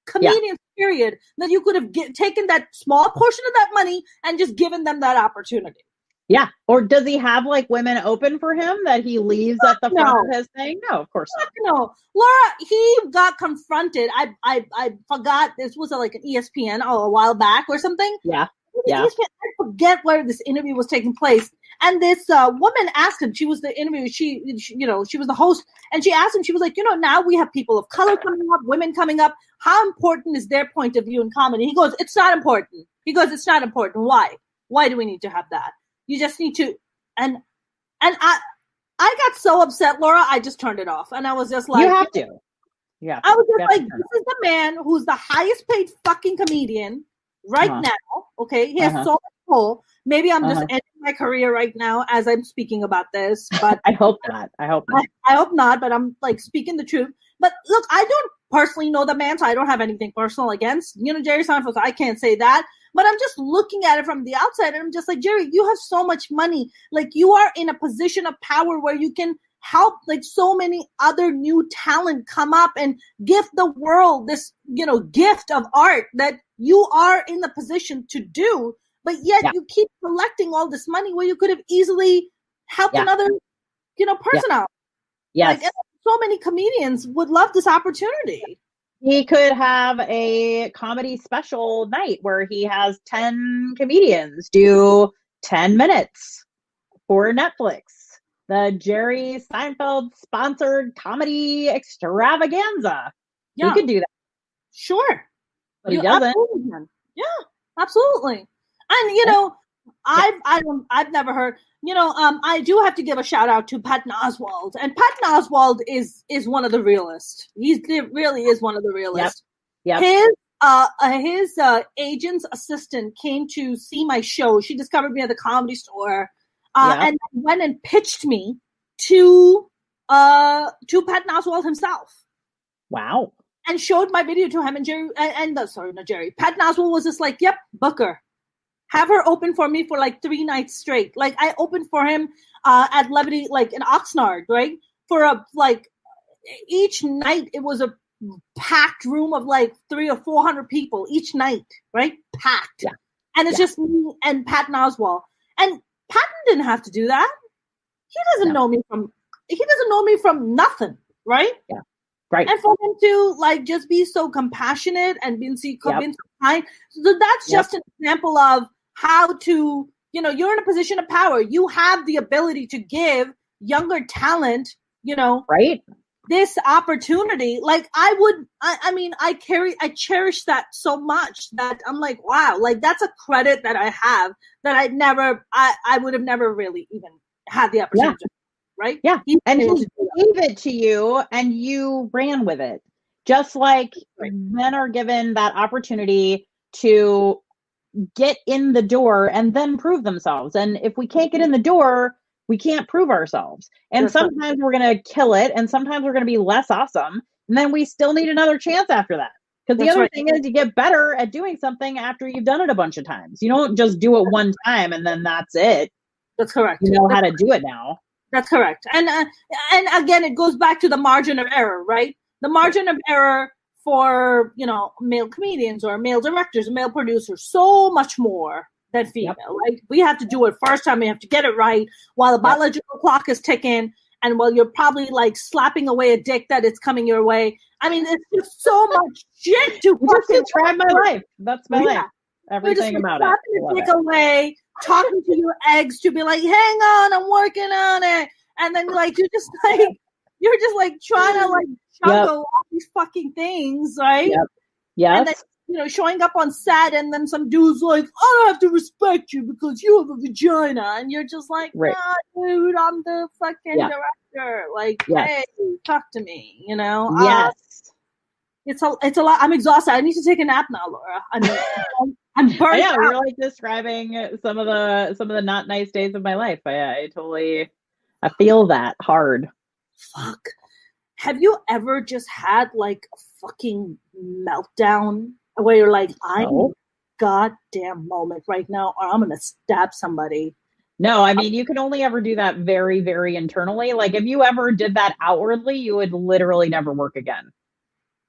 comedians, period, that you could have taken that small portion of that money and just given them that opportunity. Yeah. Or does he have like women open for him that he leaves at the front of his thing? No, of course not. No. Laura, he got confronted. I forgot, this was like an ESPN a while back or something. Yeah. I forget where this interview was taking place. And this woman asked him, she was the interview, she was the host, and she asked him, she was like, now we have people of color coming up, women coming up. How important is their point of view in comedy? He goes, it's not important. Why? Why do we need to have that? You just need to, and I got so upset, Laura, I just turned it off. And I was just like, you have to. Yeah. I was just like, this is the man who's the highest paid fucking comedian right now. Okay. He has so much pull. Maybe I'm just ending my career right now as I'm speaking about this, but I hope not. I hope not, but I'm like speaking the truth. But look, I don't personally know the man, so I don't have anything personal against, Jerry Seinfeld. So I can't say that. But I'm just looking at it from the outside, and I'm just like, Jerry, you have so much money. Like, you are in a position of power where you can help, like, so many other new talent come up and give the world this, gift of art that you are in the position to do. But yet you keep collecting all this money where you could have easily helped another, person out. Yes. Like, so many comedians would love this opportunity. He could have a comedy special night where he has 10 comedians do 10 minutes for Netflix. The Jerry Seinfeld sponsored comedy extravaganza. Yeah. He could do that. Sure. But he doesn't. Yeah, absolutely. And, I've never heard, I do have to give a shout out to Patton Oswalt. And Patton Oswalt is one of the realest. He really is one of the realest. Yep. His agent's assistant came to see my show. She discovered me at the Comedy Store and went and pitched me to Patton Oswalt himself. Wow. And showed my video to him, and Patton Oswalt was just like, yep, book her. Have her open for me for like 3 nights straight. Like, I opened for him at Levity, like in Oxnard, right? For each night it was a packed room of like 300 or 400 people each night, right? Packed. Yeah. And it's just me and Patton Oswalt. And Patton didn't have to do that. He doesn't know me from nothing, right? Yeah. Right. And for him to like just be so compassionate and being so kind. So that's just an example of how to, you're in a position of power. You have the ability to give younger talent, right, this opportunity. Like I cherish that so much that I'm like, wow, like that's a credit that I have that I would have never really even had the opportunity. Yeah. Right? Yeah. And he gave it to you and you ran with it. Just like men are given that opportunity to get in the door and then prove themselves. And if we can't get in the door, we can't prove ourselves. And sometimes we're going to kill it, and sometimes we're going to be less awesome. And then we still need another chance after that. Because the other thing is, you get better at doing something after you've done it a bunch of times. You don't just do it one time and then that's it. That's correct. You know how to do it now. That's correct. And again, it goes back to the margin of error, right? The margin of error for, male comedians or male directors, male producers, so much more than female, right? We have to do it first time. We have to get it right while the biological clock is ticking. And while you're probably like slapping away a dick that it's coming your way. I mean, it's just so much shit to just describe my life. That's my life. Everything about it. Slapping a dick away, talking to your eggs to be like, hang on, I'm working on it. And then like you're just like trying to like juggle all these fucking things, right? Yep. Yeah. And then showing up on set, and then some dude's like, I don't have to respect you because you have a vagina, and you're just like, nah, dude, I'm the fucking director. Like, hey, talk to me, Yes. It's a lot. I'm exhausted. I need to take a nap now, Laura. I'm burnt out. You're like describing some of the not nice days of my life. I feel that hard. Fuck. Have you ever just had like a fucking meltdown where you're like, I need a goddamn moment right now, or I'm gonna stab somebody? No, I mean, you can only ever do that very, very internally. Like, if you ever did that outwardly, you would literally never work again.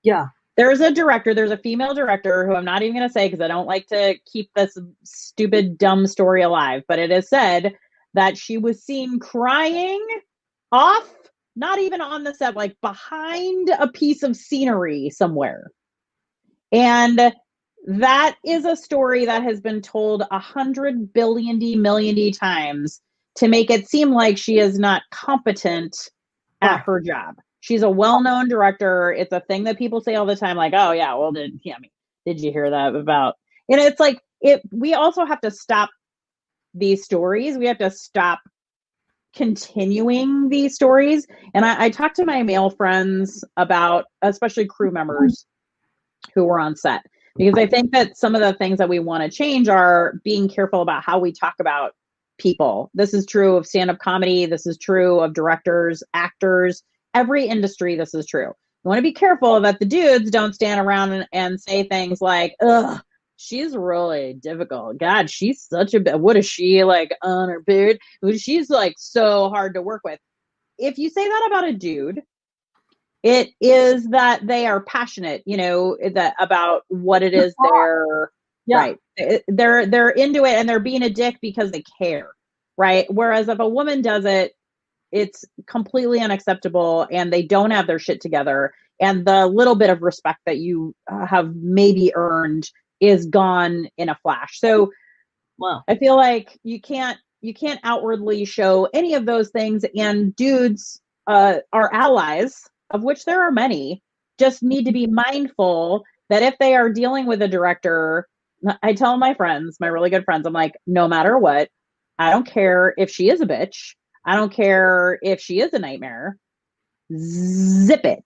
Yeah. There's a female director who I'm not even going to say because I don't like to keep this stupid, dumb story alive, but it is said that she was seen crying off, not even on the set, like behind a piece of scenery somewhere. And that is a story that has been told 100 billion times to make it seem like she is not competent at her job. She's a well-known director. It's a thing that people say all the time, like, oh yeah, well, did you hear that about, it's like, we also have to stop these stories. We have to stop continuing these stories. And I talked to my male friends about, especially crew members who were on set, because I think that some of the things that we want to change are being careful about how we talk about people. This is true of stand-up comedy. This is true of directors, actors, every industry. This is true. You want to be careful that the dudes don't stand around and say things like, ugh, she's really difficult. God, she's such a, what is she like on her beard? She's like so hard to work with. If you say that about a dude, it is that they are passionate, about what it is they're right. They're into it and they're being a dick because they care. Right. Whereas if a woman does it, it's completely unacceptable and they don't have their shit together. And the little bit of respect that you have maybe earned is gone in a flash. So I feel like you can't outwardly show any of those things, and dudes are allies, of which there are many, just need to be mindful that if they are dealing with a director, I tell my friends, my really good friends, I'm like, no matter what, I don't care if she is a bitch. I don't care if she is a nightmare. Zip it.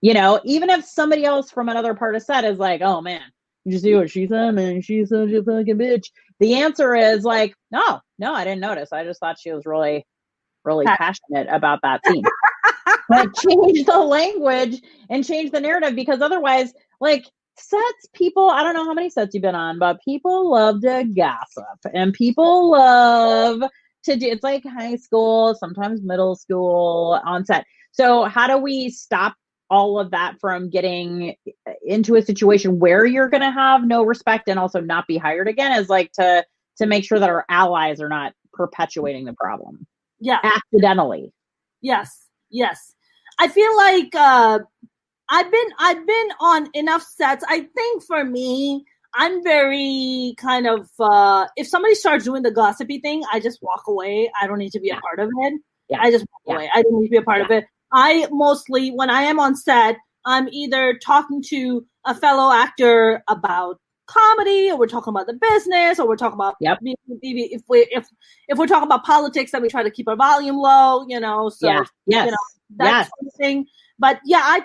Even if somebody else from another part of set is like, oh man, you see what she said, man? She's such a fucking bitch. The answer is like, no, I didn't notice. I just thought she was really, really passionate about that scene. Like, change the language and change the narrative, because otherwise, like, sets, people, I don't know how many sets you've been on, but people love to gossip and people love to do, it's like high school, sometimes middle school on set. So how do we stop all of that from getting into a situation where you're going to have no respect and also not be hired again, is like to make sure that our allies are not perpetuating the problem. Yeah. Accidentally. Yes. I feel like I've been on enough sets. I think for me, I'm very kind of, if somebody starts doing the gossipy thing, I just walk away. I don't need to be a part of it. Yeah. I just walk away. I don't need to be a part of it. I mostly, when I am on set, I'm either talking to a fellow actor about comedy, or we're talking about the business, or we're talking about maybe if we're talking about politics, then we try to keep our volume low, you know. So you know, that sort of thing. But yeah, I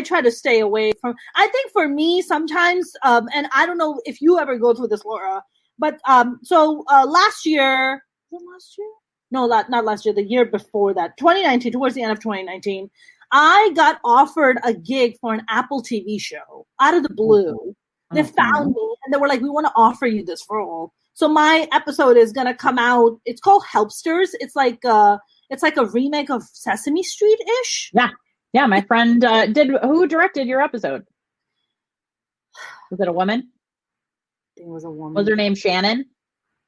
try to stay away from. I think for me sometimes, and I don't know if you ever go through this, Laura, but last year, was it last year? No, not last year. The year before that, 2019, towards the end of 2019, I got offered a gig for an Apple TV show out of the blue. They found me and they were like, "We want to offer you this role." So my episode is gonna come out. It's called Helpsters. It's like a remake of Sesame Street-ish. Yeah, my friend who directed your episode? Was it a woman? I think it was a woman. Was her name Shannon?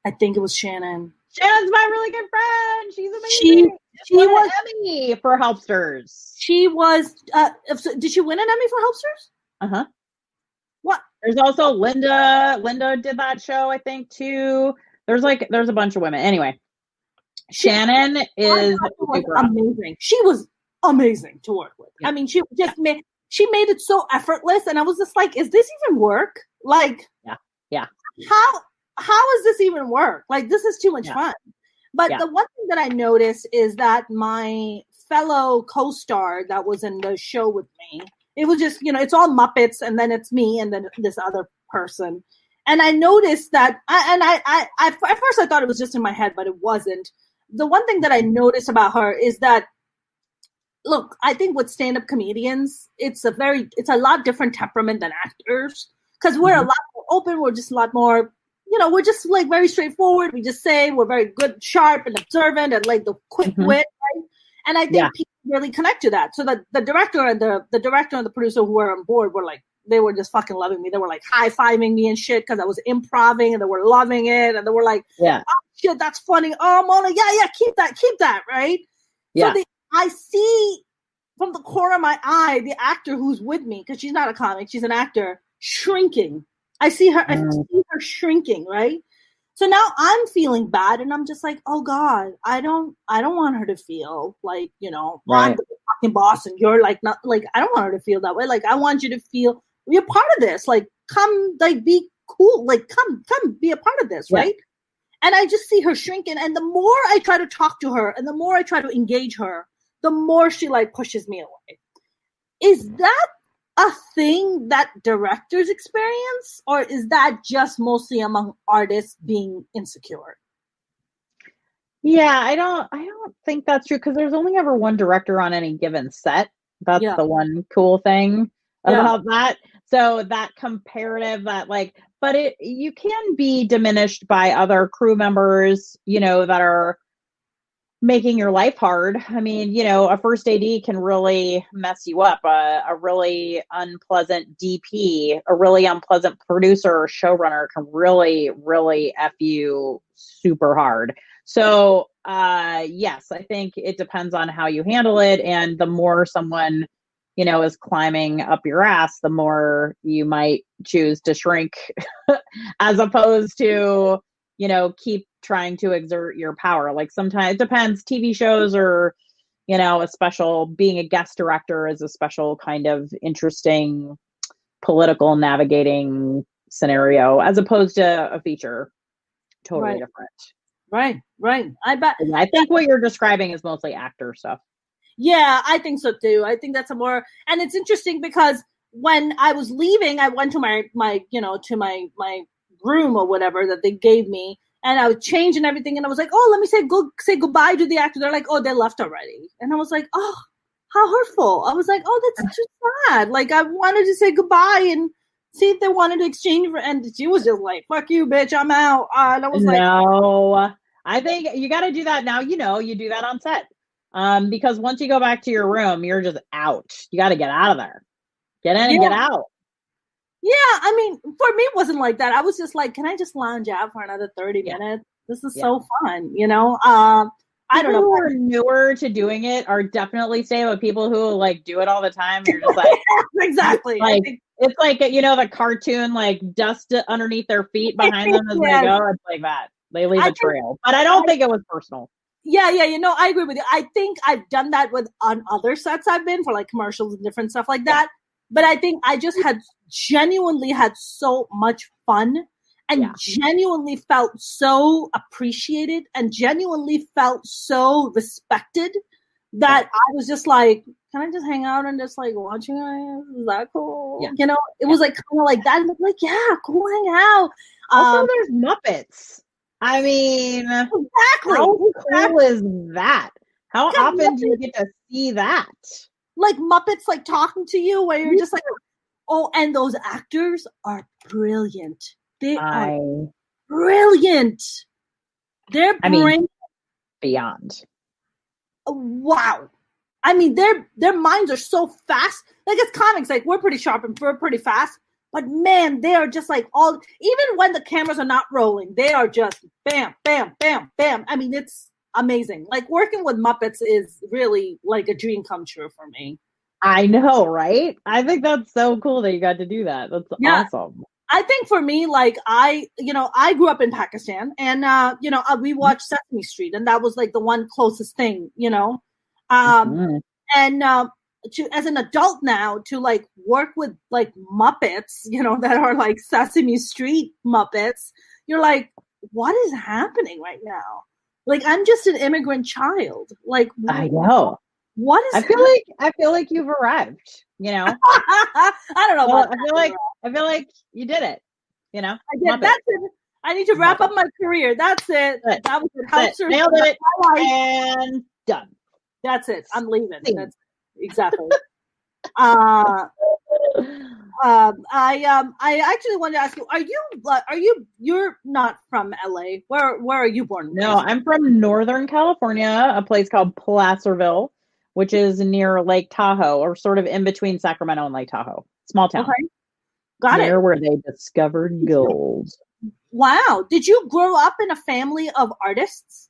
I think it was Shannon. Shannon's my really good friend. She's amazing. She won an Emmy for Helpsters. She was. Did she win an Emmy for Helpsters? Uh-huh. What? There's also Linda. Linda did that show, I think, too. There's a bunch of women. Anyway, Shannon is amazing. She was amazing to work with. I mean, she made it so effortless, and I was just like, "Is this even work? Like, How does this even work? Like, this is too much fun." But the one thing that I noticed is that my fellow co-star that was in the show with me, it was just, you know, it's all Muppets, and then it's me, and then this other person. And I noticed that, at first I thought it was just in my head, but it wasn't. The one thing that I noticed about her is that, look, I think with stand-up comedians, it's a lot different temperament than actors, because we're a lot more open. We're just a lot more, you know, we're just like very straightforward. We just say we're very good, sharp, and observant, and like the quick wit, right? And I think people really connect to that. So the director and the producer who were on board were like, they were just fucking loving me. They were like high-fiving me and shit because I was improving, and they were loving it, and they were like, "Oh shit, that's funny. Oh, Mona, yeah, keep that, right?" Yeah. So I see from the corner of my eye the actor who's with me, because she's not a comic, she's an actor, shrinking. I see her shrinking, right? So now I'm feeling bad, and I'm just like, oh God, I don't want her to feel like, you know, I'm the fucking boss and you're like, not like, I don't want her to feel that way. Like, I want you to feel you're part of this. Like, come, like, be cool. Like, come, be a part of this, right? And I just see her shrinking, and the more I try to talk to her, and the more I try to engage her, the more she like pushes me away. Is that a thing that directors experience, or is that just mostly among artists being insecure? Yeah, I don't think that's true, because there's only ever one director on any given set. That's the one cool thing about that. So that comparative, that like, but you can be diminished by other crew members, you know, that are making your life hard. I mean, you know, a first AD can really mess you up. A really unpleasant DP, a really unpleasant producer or showrunner can really, really F you super hard. So, yes, I think it depends on how you handle it. And the more someone, you know, is climbing up your ass, the more you might choose to shrink as opposed to, you know, keep trying to exert your power. Like, sometimes it depends. TV shows are, you know, being a guest director is a special kind of interesting political navigating scenario as opposed to a feature. Totally different. Right. I bet. I think what you're describing is mostly actor stuff. Yeah, I think so too. I think that's and it's interesting because when I was leaving, I went to my you know, to my room or whatever that they gave me, and I was changing everything, and I was like, oh, let me say goodbye to the actor. They're like, oh, they left already. And I was like, oh, how hurtful. I was like, oh, that's too sad. Like, I wanted to say goodbye and see if they wanted to exchange and she was just like, fuck you, bitch, I'm out. And I was like, no, I think you got to do that now. You know, you do that on set. Because once you go back to your room, you're just out. You got to get out of there. Get in and get out. Yeah, I mean, for me, it wasn't like that. I was just like, can I just lounge out for another 30 minutes? This is so fun, you know? I don't know. People who are newer to doing it are definitely staying, but people who like do it all the time, you're just like, exactly. Like, it's like, you know, the cartoon, like dust underneath their feet behind them as they go. It's like that. They leave a trail. But I don't think it was personal. Yeah, you know, I agree with you. I think I've done that on other sets I've been for, like, commercials and different stuff like that. but I think I just genuinely had so much fun and genuinely felt so appreciated and genuinely felt so respected that I was just like, can I just hang out and just like watch you guys? Is that cool? Yeah. You know, it was like kind of like that. Like, yeah, cool, hang out. Also, there's Muppets. I mean, exactly. How cool is that? How often do you get to see that? Like Muppets, like talking to you, where you're just like, oh, and those actors are brilliant. They are brilliant. Their brain, beyond. Wow. I mean, their minds are so fast. Like it's comics, like we're pretty sharp and we're pretty fast. But man, they are just like even when the cameras are not rolling, they are just bam, bam, bam, bam. I mean, it's amazing. Like working with Muppets is really like a dream come true for me. I know, right? I think that's so cool that you got to do that. That's awesome. I think for me, like I grew up in Pakistan and, we watched Sesame Street and that was like the one closest thing, and, as an adult now to like work with like Muppets, that are like Sesame Street Muppets, you're like, what is happening right now? Like, I'm just an immigrant child. Like, I know. What is? I feel like you've arrived. I don't know. Well, I feel like you did it. I did. That's it. I need to wrap up my career. That's it. That was it. Nailed it. And done. That's it. I'm leaving. That's exactly. I actually wanted to ask you, you're not from LA. Where are you born? No, I'm from Northern California, a place called Placerville, which is near Lake Tahoe, or sort of in between Sacramento and Lake Tahoe. Small town. Okay. Got it. Where they discovered gold. Wow. Did you grow up in a family of artists?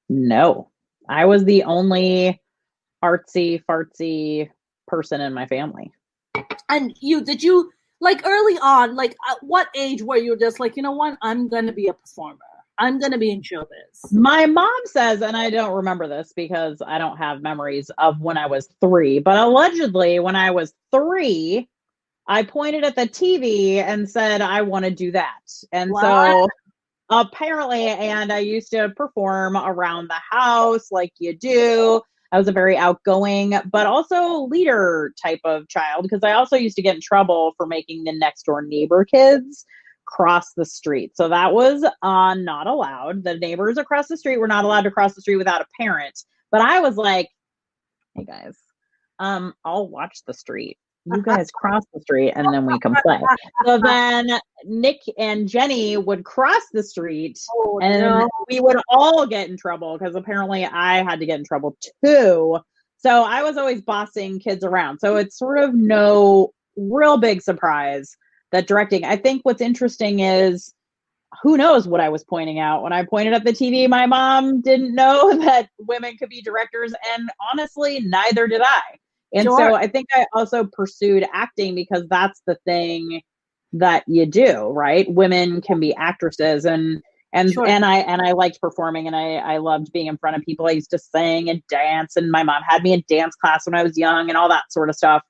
No. I was the only artsy fartsy person in my family. And did you like early on, like at what age were you just like, you know what, I'm going to be a performer. I'm going to be in showbiz. My mom says, and I don't remember this because I don't have memories of when I was 3, but allegedly when I was 3, I pointed at the TV and said, I want to do that. And so apparently, and I used to perform around the house like you do. I was a very outgoing, but also leader type of child because I also used to get in trouble for making the next door neighbor kids cross the street. So that was not allowed. The neighbors across the street were not allowed to cross the street without a parent. But I was like, hey guys, I'll watch the street. You guys cross the street and then we can play. So then Nick and Jenny would cross the street and we would all get in trouble because apparently I had to get in trouble too. So I was always bossing kids around. So it's sort of no real big surprise that directing. I think what's interesting is who knows what I was pointing out. When I pointed at the TV, my mom didn't know that women could be directors. And honestly, neither did I. And so I think I also pursued acting because that's the thing that you do, right? Women can be actresses and I liked performing and I loved being in front of people. I used to sing and dance and my mom had me in dance class when I was young and all that sort of stuff.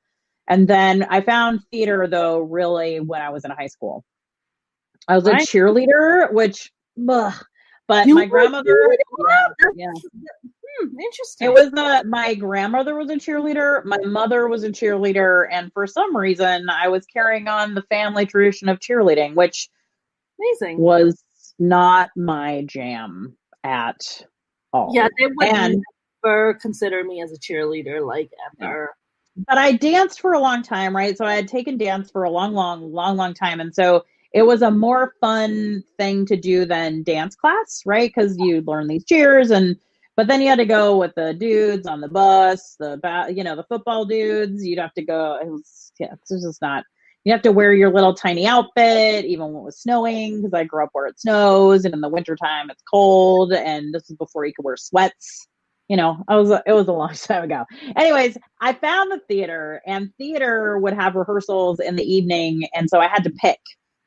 And then I found theater though, really when I was in high school. I was a cheerleader, which, but my grandmother, interesting. It was my grandmother was a cheerleader, my mother was a cheerleader, and for some reason I was carrying on the family tradition of cheerleading, which was not my jam at all. Yeah, they would never consider me as a cheerleader, like ever. But I danced for a long time, right? So I had taken dance for a long time, and so it was a more fun thing to do than dance class, right? Because you learn these cheers but then you had to go with the dudes on the bus, the football dudes. You'd have to go. It's just not. You have to wear your little tiny outfit, even when it was snowing, because I grew up where it snows, and in the wintertime it's cold. And this is before you could wear sweats. It was a long time ago. Anyways, I found the theater, and theater would have rehearsals in the evening, and so I had to pick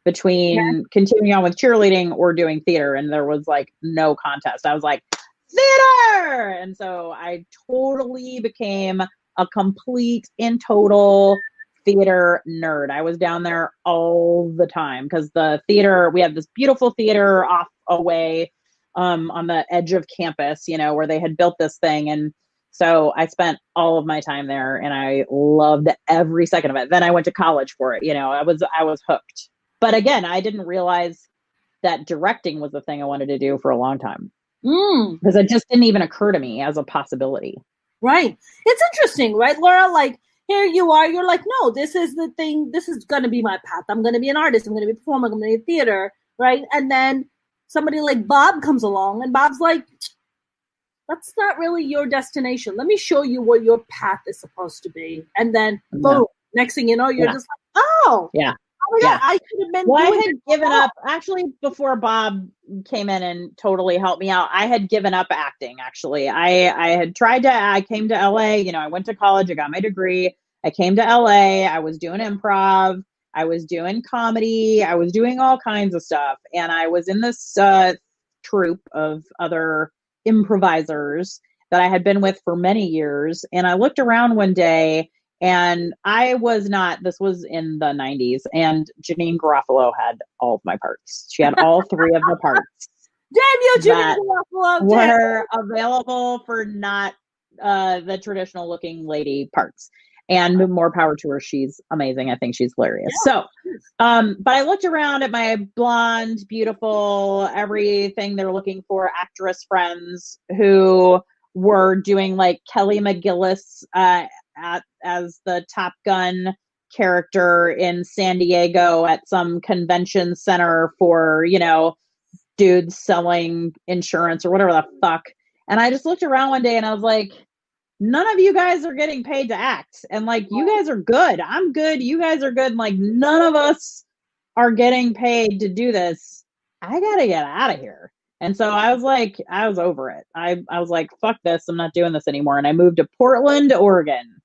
between continuing on with cheerleading or doing theater, and there was like no contest. I was like, theater! And so I totally became a complete and total theater nerd. I was down there all the time because the theater, we had this beautiful theater off away on the edge of campus, where they had built this thing. And so I spent all of my time there and I loved every second of it. Then I went to college for it. I was hooked. But again, I didn't realize that directing was the thing I wanted to do for a long time. Because it just didn't even occur to me as a possibility. Right. It's interesting, right, Laura? Like, here you are, you're like, no, this is the thing. This is going to be my path. I'm going to be an artist. I'm going to be a performer. I'm going to be in theater, right? And then somebody like Bob comes along and Bob's like, that's not really your destination. Let me show you what your path is supposed to be. And then, boom, next thing you know, you're just like, oh. Yeah. Oh my God, I should have been Well, I had given up, actually, before Bob came in and totally helped me out. I had given up acting, actually. I had tried to, I came to LA, I went to college, I got my degree. I came to LA, I was doing improv, I was doing comedy, I was doing all kinds of stuff. And I was in this troupe of other improvisers that I had been with for many years. And I looked around one day and I was not, this was in the 90s, and Janine Garofalo had all of my parts. She had all three of the parts. Damn you, Janine Garofalo! Were available for not the traditional looking lady parts. And more power to her. She's amazing. I think she's hilarious. Yeah. So, but I looked around at my blonde, beautiful, everything they're looking for actress friends who were doing like Kelly McGillis as the Top Gun character in San Diego at some convention center for, dudes selling insurance or whatever the fuck. And I just looked around one day and I was like, none of you guys are getting paid to act. And like, you guys are good. I'm good. You guys are good. And like, none of us are getting paid to do this. I got to get out of here. And so I was like, I was over it. I was like, fuck this. I'm not doing this anymore. And I moved to Portland, Oregon.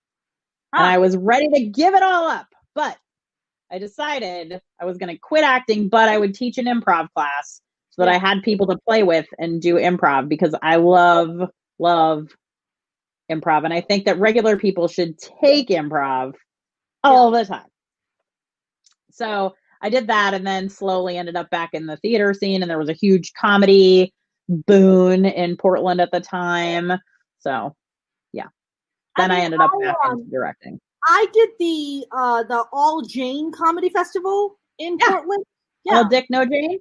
And I was ready to give it all up. But I decided I was going to quit acting, but I would teach an improv class so that I had people to play with and do improv, because I love improv. And I think that regular people should take improv all the time. So I did that and then slowly ended up back in the theater scene. And there was a huge comedy boon in Portland at the time. So yeah. Then I ended up back into directing. I did the All Jane Comedy Festival in Portland. Yeah. All Dick, no Jane?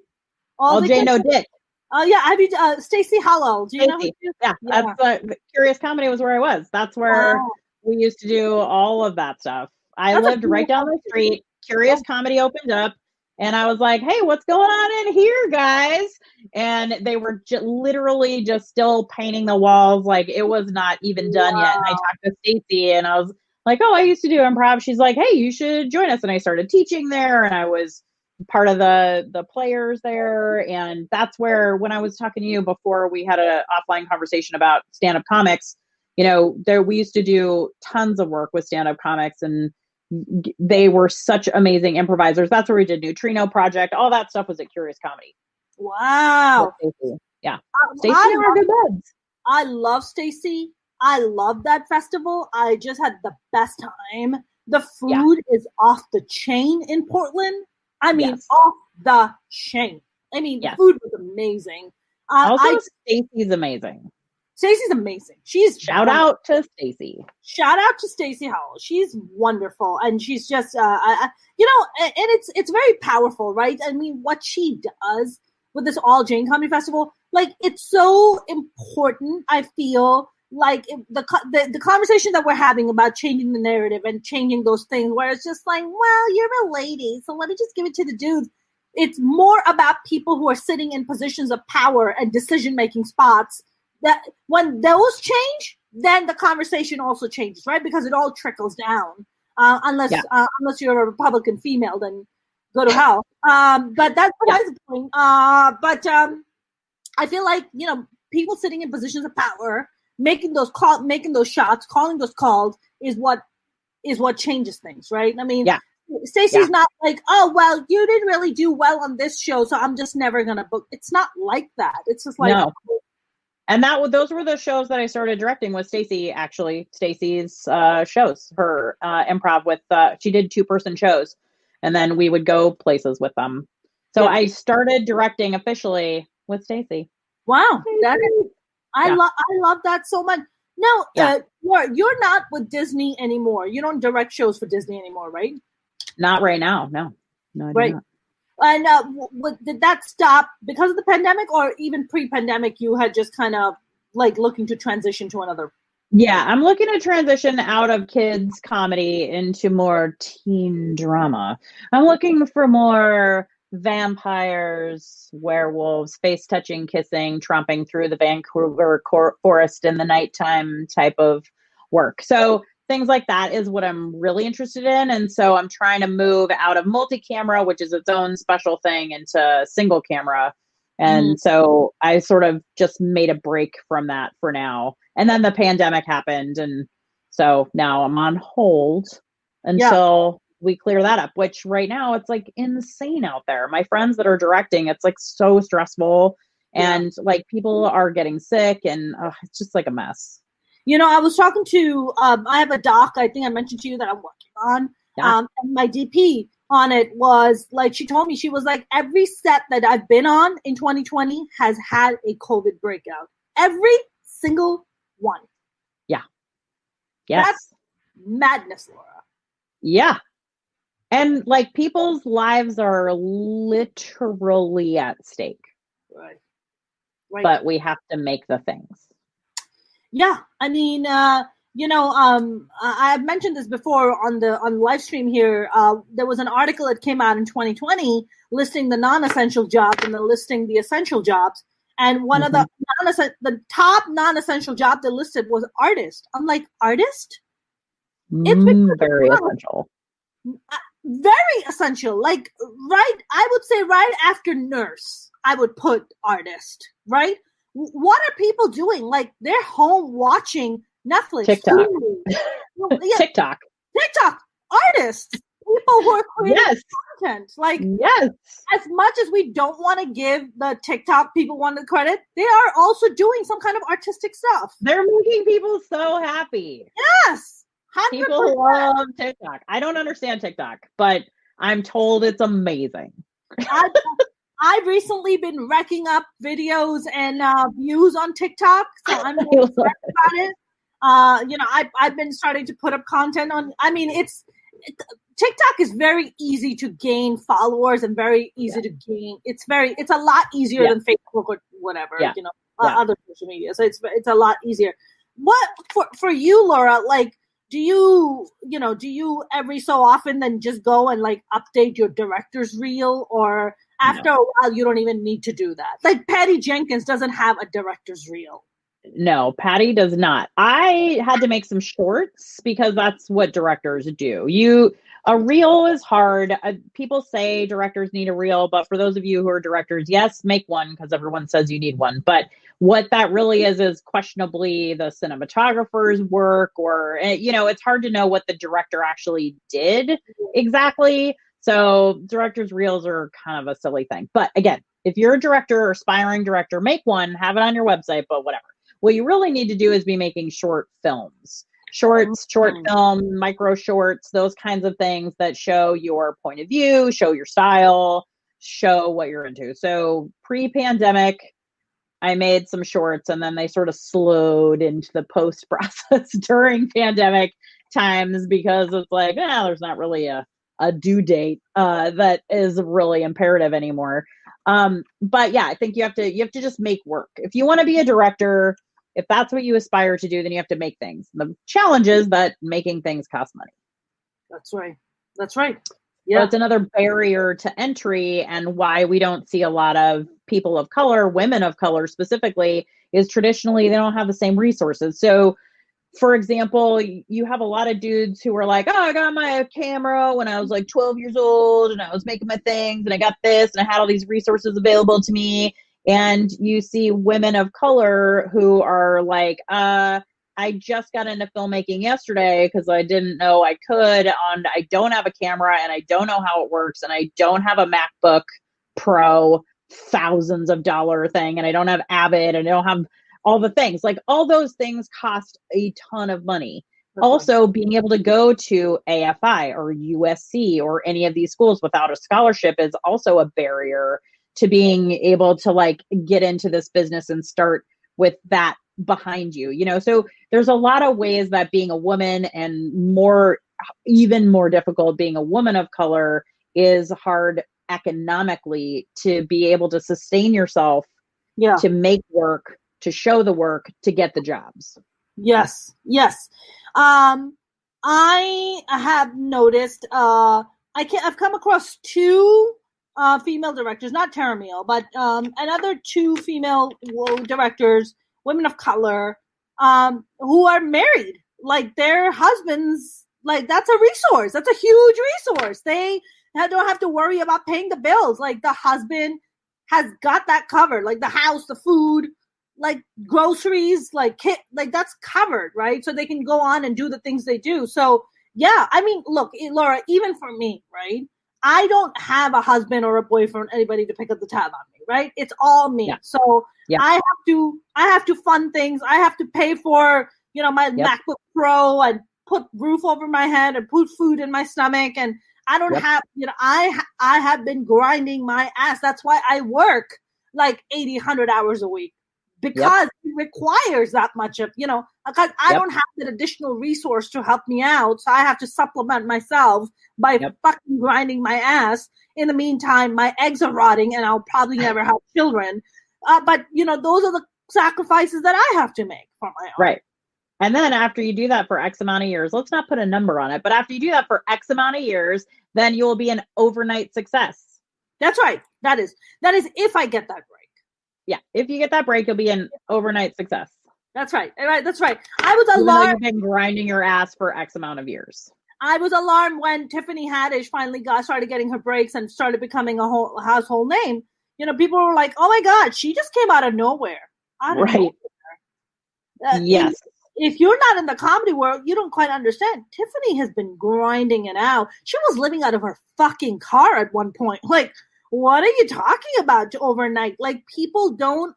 All Jane, no Dick. Yeah, I mean, Stacey Howell. Do you know who she is? Yeah, that's Curious Comedy was where I was. That's where we used to do all of that stuff. I lived right down the street. Curious Comedy opened up, and I was like, hey, what's going on in here, guys? And they were literally just still painting the walls. Like, it was not even done yet. And I talked to Stacey, and I was like, oh, I used to do improv. She's like, hey, you should join us. And I started teaching there, and I was part of the players there. And that's where, when I was talking to you before, we had an offline conversation about stand-up comics, we used to do tons of work with stand-up comics, and they were such amazing improvisers. That's where we did Neutrino Project. All that stuff was at Curious Comedy. Wow. Yeah. Stacey and our good buds. I love Stacey. I love that festival. I just had the best time. The food is off the chain in Portland. I mean, off the chain. I mean, food was amazing. Also, Stacey's amazing. Stacey's amazing. She's shout out to Stacey. Shout out to Stacey Howell. She's wonderful, and she's just, and it's very powerful, right? I mean, what she does with this All Jane Comedy Festival, like, it's so important. I feel like the conversation that we're having about changing the narrative and changing those things, where it's just like, well, you're a lady, so let me just give it to the dudes. It's more about people who are sitting in positions of power and decision-making spots. That when those change, then the conversation also changes, right? Because it all trickles down. Unless you're a Republican female, then go to hell. But that's the point. But I feel like, people sitting in positions of power, making those shots, calling those calls is what changes things, right? I mean, Stacey's not like, oh, well, you didn't really do well on this show, so I'm just never gonna book. It's not like that. It's just like, And those were the shows that I started directing with Stacy, actually. Stacy's shows, her improv with, she did 2-person shows, and then we would go places with them. So I started directing officially with Stacy. Wow. I love that so much. No, you're not with Disney anymore. You don't direct shows for Disney anymore, right? Not right now. No, I do not. And did that stop because of the pandemic, or even pre-pandemic, you had just kind of like looking to transition to another? Yeah, I'm looking to transition out of kids comedy into more teen drama. I'm looking for more vampires, werewolves, face-touching, kissing, tromping through the Vancouver forest in the nighttime type of work. So things like that is what I'm really interested in. And so I'm trying to move out of multi-camera, which is its own special thing, into single camera. And so I sort of just made a break from that for now. And then the pandemic happened. And so now I'm on hold until we clear that up, which right now it's like insane out there. My friends that are directing, it's like so stressful, and like people are getting sick, and it's just like a mess. You know, I was talking to, I have a doc, I think I mentioned to you, that I'm working on. And my DP on it was like, she told me, she was like, every set that I've been on in 2020 has had a COVID breakout. Every single one. Yeah. Yes. That's madness, Laura. Yeah. And like people's lives are literally at stake. Right. But we have to make the things. Yeah. I mean, I've mentioned this before on the live stream here. There was an article that came out in 2020 listing the non-essential jobs and then listing the essential jobs. And one of the top non-essential job they listed was artist. I'm like, artist? It's very essential. Very essential. Like, I would say right after nurse, I would put artist, right? What are people doing? Like, they're home watching Netflix. TikTok. TikTok. Artists. People who are creating content. Like, as much as we don't want to give the TikTok people one the credit, they are also doing some kind of artistic stuff. They're making people so happy. Yes. 100%. People love TikTok. I don't understand TikTok, but I'm told it's amazing. I've recently been racking up videos and views on TikTok, so I'm really excited about it. I've been starting to put up content on. I mean, TikTok is very easy to gain followers and very easy to gain. It's a lot easier than Facebook or whatever, other social media. So it's a lot easier. What for you, Laura? Like, do you every so often then just go and like update your director's reel, or after a while you don't even need to do that? Like Patty Jenkins doesn't have a director's reel. No, Patty does not. I had to make some shorts because that's what directors do. A reel is hard. People say directors need a reel, but for those of you who are directors, yes, make one because everyone says you need one. But what that really is questionably the cinematographer's work, or, it's hard to know what the director actually did exactly. So director's reels are kind of a silly thing. But again, if you're a director or aspiring director, make one, have it on your website, but whatever. What you really need to do is be making short films. Short film, micro shorts, those kinds of things that show your point of view, show your style, show what you're into. So pre-pandemic, I made some shorts, and then they sort of slowed into the post process during pandemic times because it's like, there's not really a due date that is really imperative anymore. But yeah, I think you have to just make work. If you want to be a director, if that's what you aspire to do, then you have to make things. The challenge is that making things cost money. That's right. Yeah. So it's another barrier to entry, and why we don't see a lot of people of color, women of color specifically, is traditionally they don't have the same resources. So for example, you have a lot of dudes who are like, I got my camera when I was like 12 years old and I was making my things and I got this and I had all these resources available to me. And you see women of color who are like, I just got into filmmaking yesterday because I didn't know I could. And I don't have a camera and I don't know how it works. And I don't have a MacBook Pro thousands of dollar thing. And I don't have Avid and I don't have all the things. Like all those things cost a ton of money. That's Also, being able to go to AFI or USC or any of these schools without a scholarship is also a barrier to being able to like get into this business and start with that behind you, you know? So there's a lot of ways that being a woman, and even more difficult being a woman of color, is hard economically to be able to sustain yourself, to make work, to show the work, to get the jobs. Yes. I have noticed, I've come across two female directors, not Taramil, but another two female directors, women of color, who are married. Like their husbands, like that's a resource. That's a huge resource. They don't have to worry about paying the bills. Like the husband has got that covered. Like the house, the food, like groceries, like that's covered, right? So they can go on and do the things they do. So yeah, I mean, look, Laura, even for me, right? I don't have a husband or a boyfriend, anybody to pick up the tab on me, right? It's all me. Yeah. So I have to fund things. I have to pay for, my MacBook Pro and put roof over my head and put food in my stomach. And I don't have, I have been grinding my ass. That's why I work like 80, 100 hours a week. Because it requires that much of, because I don't have that additional resource to help me out. So I have to supplement myself by fucking grinding my ass. In the meantime, my eggs are rotting and I'll probably never have children. But, those are the sacrifices that I have to make for my own. Right. And then after you do that for X amount of years, let's not put a number on it, but after you do that for X amount of years, then you will be an overnight success. That's right. That is if I get that break. Yeah, if you get that break, you'll be an overnight success. That's right. That's right. I was alarmed. You've been grinding your ass for X amount of years. I was alarmed when Tiffany Haddish finally started getting her breaks and started becoming a whole household name. People were like, "Oh my God, she just came out of nowhere." Nowhere. Yes. If you're not in the comedy world, you don't quite understand. Tiffany has been grinding it out. She was living out of her fucking car at one point. Like, what are you talking about overnight? Like, people don't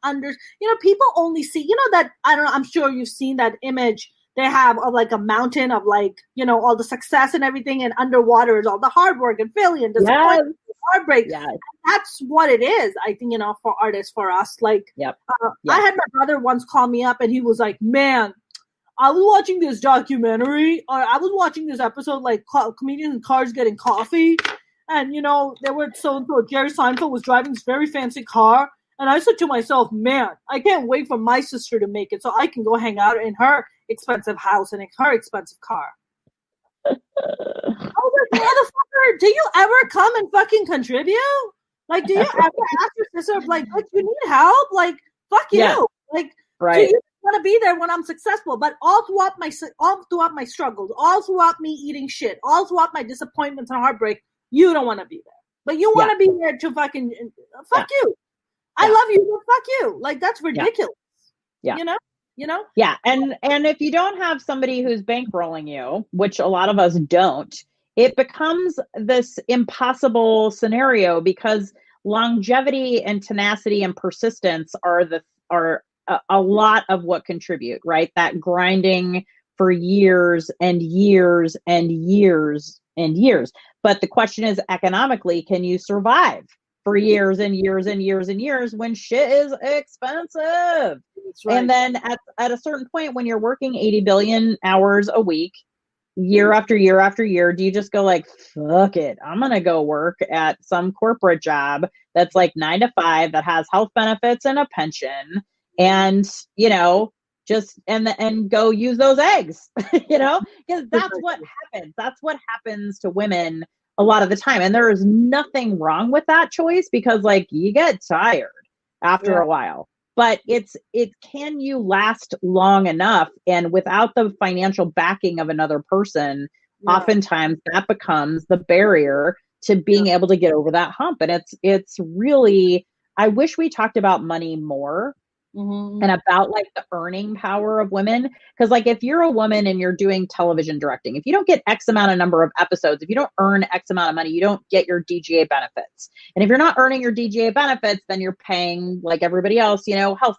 people only see, that, I don't know, I'm sure you've seen that image they have of like a mountain of like, all the success and everything, and underwater is all the hard work and failure and disappointment, and heartbreak. Yes. That's what it is, I think, for artists, for us. Like, I had my brother once call me up and he was like, "Man, I was watching this documentary, or I was watching this episode, like comedians in cars getting coffee. And, there were so-and-so, Jerry Seinfeld was driving this very fancy car. And I said to myself, man, I can't wait for my sister to make it so I can go hang out in her expensive house and in her expensive car." I was like, "Motherfucker, do you ever come and fucking contribute? Like, do you ever ask your sister, like, you need help? Like, fuck you. Like, do you want to be there when I'm successful?" But all throughout my struggles, all throughout me eating shit, all throughout my disappointments and heartbreak, you don't want to be there, but you want to be there to fucking fuck you. I love you, but fuck you. Like, that's ridiculous. Yeah. Yeah. And if you don't have somebody who's bankrolling you, which a lot of us don't, it becomes this impossible scenario, because longevity and tenacity and persistence are a lot of what contribute, right? That grinding for years and years and years and years. But the question is, economically, can you survive for years and years and years and years when shit is expensive? Right. And then at a certain point, when you're working 80 billion hours a week, year after year after year, do you just go like, fuck it, I'm going to go work at some corporate job that's like 9 to 5 that has health benefits and a pension, and, just and go use those eggs, because that's what happens. That's what happens to women a lot of the time. And there is nothing wrong with that choice, because like you get tired after a while, but can you last long enough? And without the financial backing of another person, oftentimes that becomes the barrier to being able to get over that hump. And it's really, I wish we talked about money more. Mm-hmm. And about like the earning power of women. Because like, if you're a woman and you're doing television directing, if you don't get X amount of number of episodes, if you don't earn X amount of money, you don't get your DGA benefits. And if you're not earning your DGA benefits, then you're paying like everybody else, health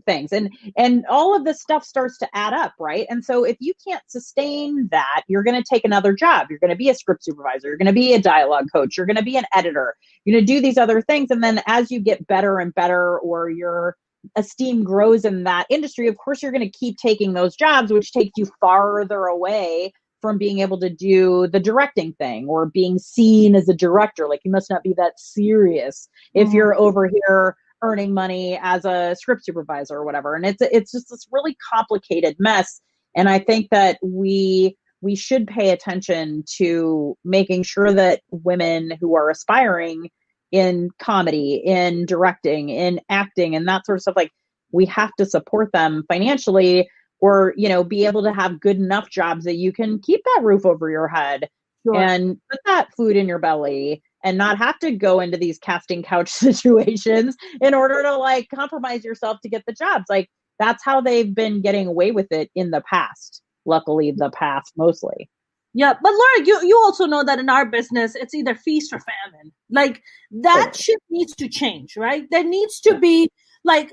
things. And all of this stuff starts to add up, right? And so if you can't sustain that, you're going to take another job. You're going to be a script supervisor. You're going to be a dialogue coach. You're going to be an editor. You're going to do these other things. And then as you get better and better, or your esteem grows in that industry, of course, you're going to keep taking those jobs, which takes you farther away from being able to do the directing thing or being seen as a director. Like, you must not be that serious if you're over here earning money as a script supervisor or whatever. And it's just this really complicated mess. And I think that we should pay attention to making sure that women who are aspiring in comedy, in directing, in acting, and that sort of stuff, like, we have to support them financially, or, be able to have good enough jobs that you can keep that roof over your head and put that food in your belly, and not have to go into these casting couch situations in order to like compromise yourself to get the jobs. Like, that's how they've been getting away with it in the past. Luckily, the past mostly. Yeah, but Laura, you also know that in our business, it's either feast or famine. Like, that shit needs to change, right? There needs to be like,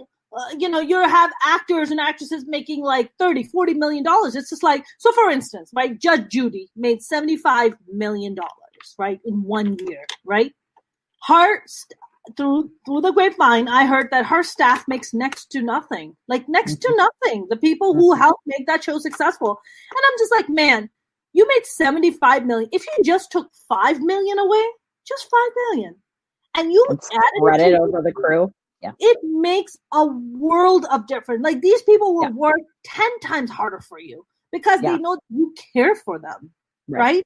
you have actors and actresses making like $30-40 million. It's just like, so for instance, right, Judge Judy made $75 million, right, in 1 year, right? Through the grapevine, I heard that her staff makes next to nothing, like next to nothing. The people who helped make that show successful. And I'm just like, man, you made $75 million. If you just took $5 million away, just $5 million, and you spread it over the crew, it makes a world of difference. Like, these people will work 10 times harder for you because they know you care for them, right?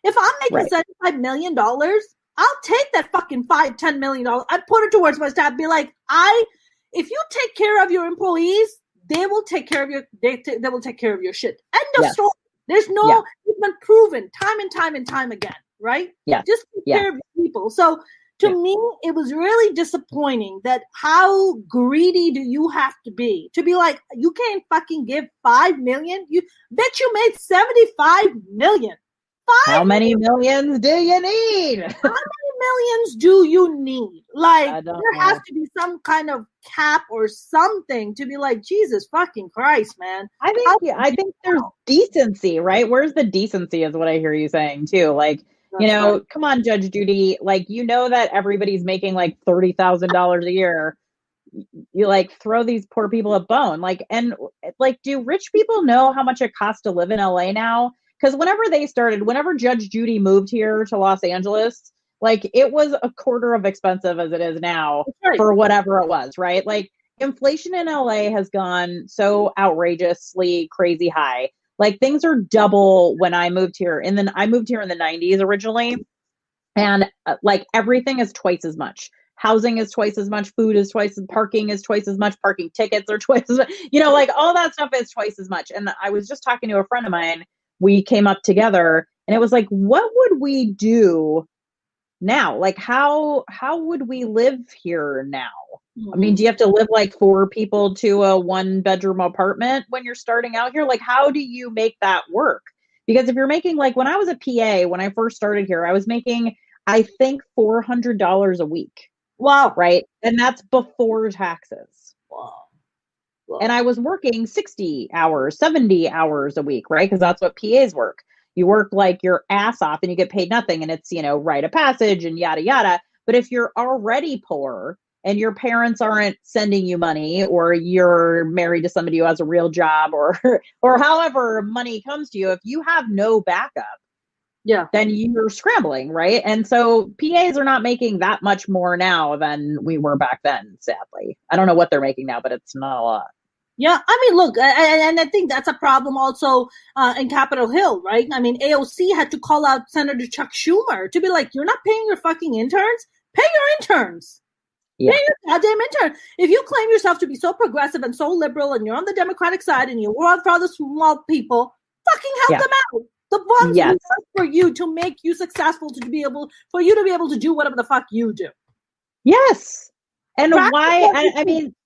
If I'm making $75 million, I'll take that fucking $5-10 million. I put it towards my staff. Be like, if you take care of your employees, they will take care of they will take care of your shit. End of story. There's no, it's been proven time and time and time again, right? Yeah. Just take care of your people. So to me, it was really disappointing that how greedy do you have to be like, you can't fucking give $5 million? You bet you made $75 million. How many millions do you need? How many millions do you need? Like, there has to be some kind of cap or something to be like, Jesus fucking Christ, man. I think there's decency, right? Where's the decency is what I hear you saying too. Like, come on, Judge Judy. Like, that everybody's making like $30,000 a year. You like throw these poor people a bone. Like, and like, do rich people know how much it costs to live in LA now? Because whenever Judge Judy moved here to Los Angeles, like, it was a quarter of expensive as it is now for whatever it was, right? Like, inflation in LA has gone so outrageously crazy high. Like, things are double when I moved here. And then I moved here in the 90s originally. And like, everything is twice as much. Housing is twice as much. Food is twice as much. Parking is twice as much. Parking tickets are twice as much. Like, all that stuff is twice as much. And I was just talking to a friend of mine. We came up together, and it was like, what would we do now? Like, how would we live here now? I mean, do you have to live like 4 people to a 1-bedroom apartment when you're starting out here? Like, how do you make that work? Because if you're making, like, when I was a PA, when I first started here, I was making, I think, $400 a week. Wow. Right. And that's before taxes. Wow. And I was working 60 hours, 70 hours a week, right? Because that's what PAs work. You work like your ass off and you get paid nothing. And it's, rite of passage and yada, yada. But if you're already poor and your parents aren't sending you money, or you're married to somebody who has a real job, or however money comes to you, if you have no backup, then you're scrambling, right? And so PAs are not making that much more now than we were back then, sadly. I don't know what they're making now, but it's not a lot. Yeah, I mean, look, and I think that's a problem also in Capitol Hill, right? I mean, AOC had to call out Senator Chuck Schumer to be like, you're not paying your fucking interns? Pay your interns. Yeah. Pay your goddamn intern. If you claim yourself to be so progressive and so liberal, and you're on the Democratic side and you work for other small people, fucking help them out. The ones who work for you to make you successful, for you to be able to do whatever the fuck you do. Yes. And why, I mean,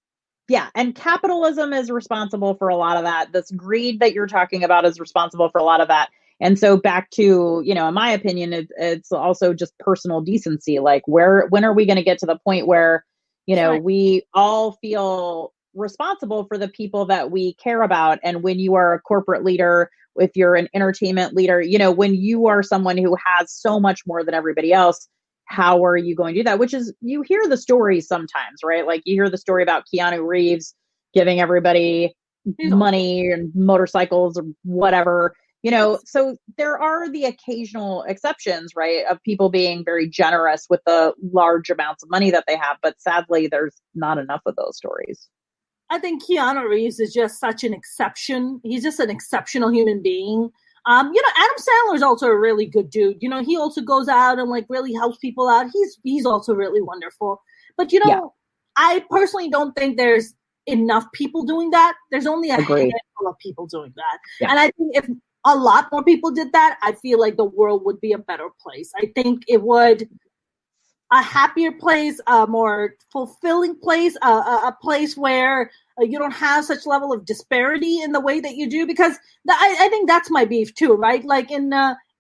yeah, and capitalism is responsible for a lot of that. This greed that you're talking about is responsible for a lot of that. And so back to, in my opinion, it's also just personal decency. Like, when are we going to get to the point where, we all feel responsible for the people that we care about. And when you are a corporate leader, if you're an entertainment leader, you know, when you are someone who has so much more than everybody else, how are you going to do that? Which is, you hear the stories sometimes, right? Like you hear the story about Keanu Reeves giving everybody money and motorcycles or whatever, you know. So there are the occasional exceptions, right, of people being very generous with the large amounts of money that they have. But sadly, there's not enough of those stories. I think Keanu Reeves is just such an exception. He's just an exceptional human being. You know, Adam Sandler is also a really good dude. You know, he also goes out and like really helps people out. He's also really wonderful. But you know, I personally don't think there's enough people doing that. There's only a handful of people doing that. Yeah. And I think if a lot more people did that, I feel like the world would be a better place. I think it would a happier place, a more fulfilling place, a place where you don't have such level of disparity in the way that you do, because I think that's my beef too, right? Like in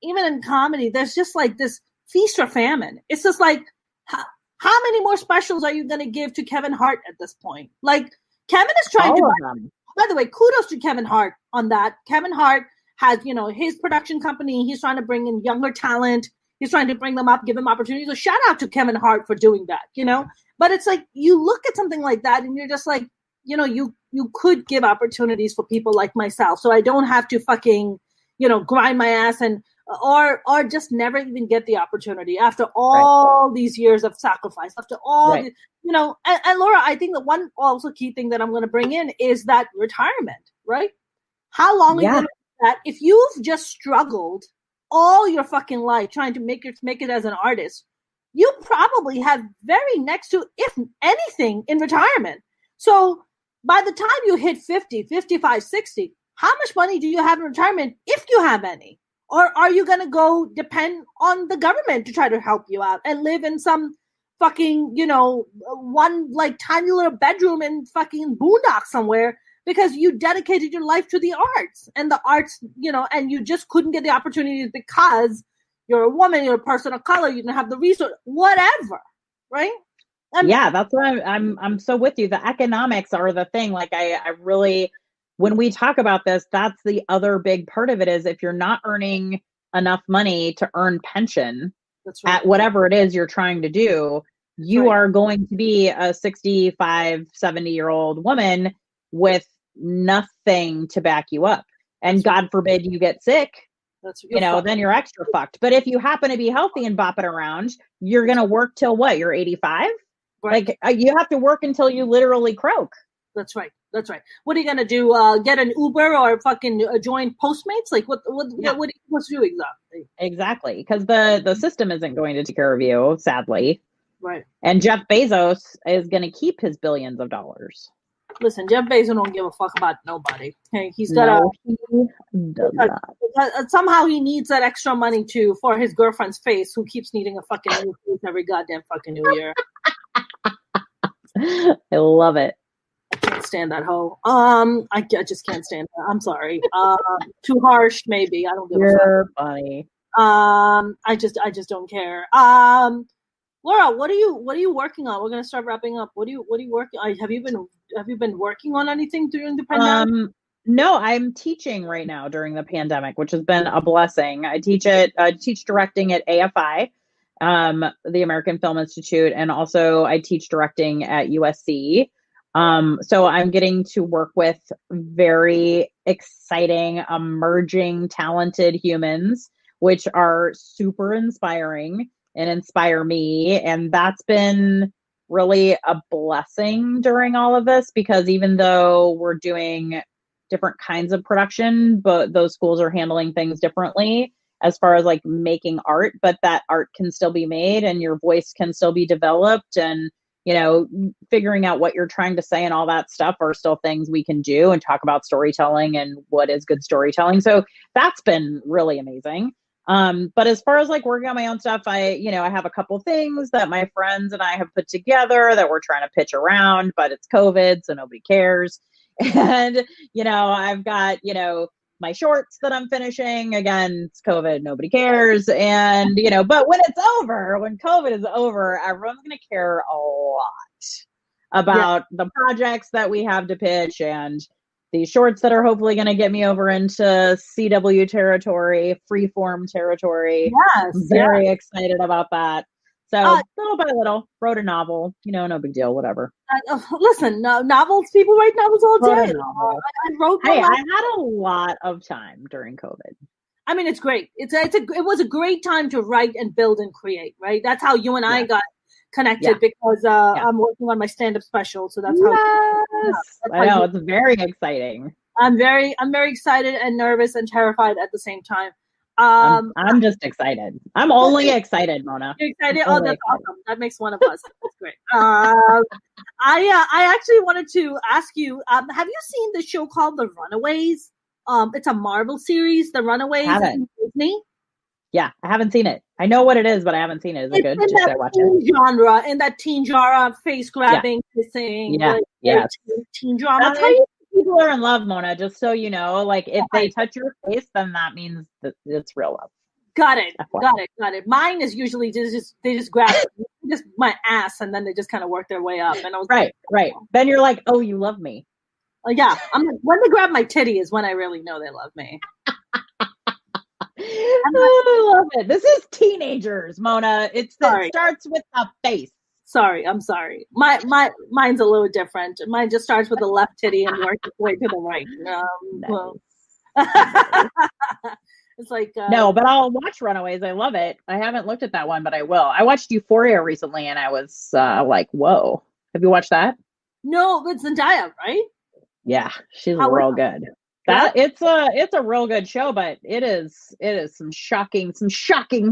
even in comedy, there's just like this feast or famine. It's just like, how many more specials are you going to give to Kevin Hart at this point? Like Kevin is trying by the way, kudos to Kevin Hart on that. Kevin Hart has, you know, his production company. He's trying to bring in younger talent. He's trying to bring them up, give them opportunities. So shout out to Kevin Hart for doing that, you know? But it's like, you look at something like that and you're just like, you know, you could give opportunities for people like myself. So I don't have to fucking, you know, grind my ass and, or just never even get the opportunity after all these years of sacrifice, after all, you know, and Laura, I think the one also key thing that I'm going to bring in is that retirement, right? How long are you going to do that? If you've just struggled all your fucking life trying to make it as an artist, you probably have very next to, if anything, in retirement. So by the time you hit 50, 55, 60, how much money do you have in retirement, if you have any? Or are you going to go depend on the government to try to help you out and live in some fucking, you know, one like tiny little bedroom in fucking boondock somewhere because you dedicated your life to the arts, and the arts, you know, and you just couldn't get the opportunities because you're a woman, you're a person of color, you didn't have the resource, whatever, right? Yeah, that's what I'm so with you. The economics are the thing. Like I really, when we talk about this, that's the other big part of it, is if you're not earning enough money to earn pension at whatever it is you're trying to do, you are going to be a 65, 70-year-old woman with nothing to back you up. And God forbid you get sick, you know, then you're extra fucked. But if you happen to be healthy and bopping around, you're going to work till what? You're 85? Like you have to work until you literally croak. That's right. That's right. What are you going to do? Get an Uber or fucking join Postmates? Like what are you supposed to do exactly? Exactly. Because the system isn't going to take care of you, sadly. Right. And Jeff Bezos is going to keep his billions of dollars. Listen, Jeff Bezos don't give a fuck about nobody. Okay, he's got somehow he needs that extra money for his girlfriend's face, who keeps needing a fucking new face every goddamn fucking new year. I love it. I can't stand that hoe. I just can't stand her. I'm sorry. Too harsh, maybe. I don't give a fuck. You're funny. I just don't care. Laura, what are you working on? We're gonna start wrapping up. What are you working on? Have you been working on anything during the pandemic? No, I'm teaching right now during the pandemic, which has been a blessing. I teach directing at AFI, the American Film Institute, and also I teach directing at USC. So I'm getting to work with very exciting, emerging, talented humans, which are super inspiring and inspire me. And that's been really a blessing during all of this, because even though we're doing different kinds of production, but those schools are handling things differently as far as like making art, but that art can still be made and your voice can still be developed, and, you know, figuring out what you're trying to say and all that stuff are still things we can do and talk about storytelling and what is good storytelling. So that's been really amazing. But as far as like working on my own stuff, I have a couple things that my friends and I have put together that we're trying to pitch around, but it's COVID, so nobody cares. And, you know, I've got, you know, my shorts that I'm finishing. Again, it's COVID, nobody cares. And, you know, but when COVID is over, everyone's going to care a lot about the projects that we have to pitch and the shorts that are hopefully going to get me over into CW territory, freeform territory. Yes, I'm very excited about that. So little by little, wrote a novel, no big deal, whatever. Listen, novels, people write novels all day. I wrote I had a lot of time during COVID. I mean, it's great. It was a great time to write and build and create, right? That's how you and I got connected because I'm working on my stand-up special. So that's how. I know, it's very exciting. I'm very excited and nervous and terrified at the same time. I'm just excited. I'm only excited, Mona. You're excited? Oh, that's awesome. That makes one of us. That's great. I actually wanted to ask you, have you seen the show called The Runaways? It's a Marvel series, The Runaways in Disney. Yeah, I haven't seen it. I know what it is, but I haven't seen it. Is it good? Should I watch it? In that teen genre, face grabbing, kissing, teen drama. That's how you people are in love, Mona. Just so you know, like if they touch your face, then that means that it's real love. Got it. Mine is usually they just grab just my ass and then they just kind of work their way up. And I was right. Then you're like, oh, you love me. Yeah, I'm like, when they grab my titty is when I really know they love me. I love it. This is teenagers, Mona. It starts with a face. I'm sorry. Mine's a little different. Mine just starts with the left titty and works its way to the right. It's like no, but I'll watch Runaways. I love it. I haven't looked at that one, but I will. I watched Euphoria recently, and I was like, "Whoa!" Have you watched that? No, it's Zendaya, right? Yeah, she's real good. It's a real good show, but it is some shocking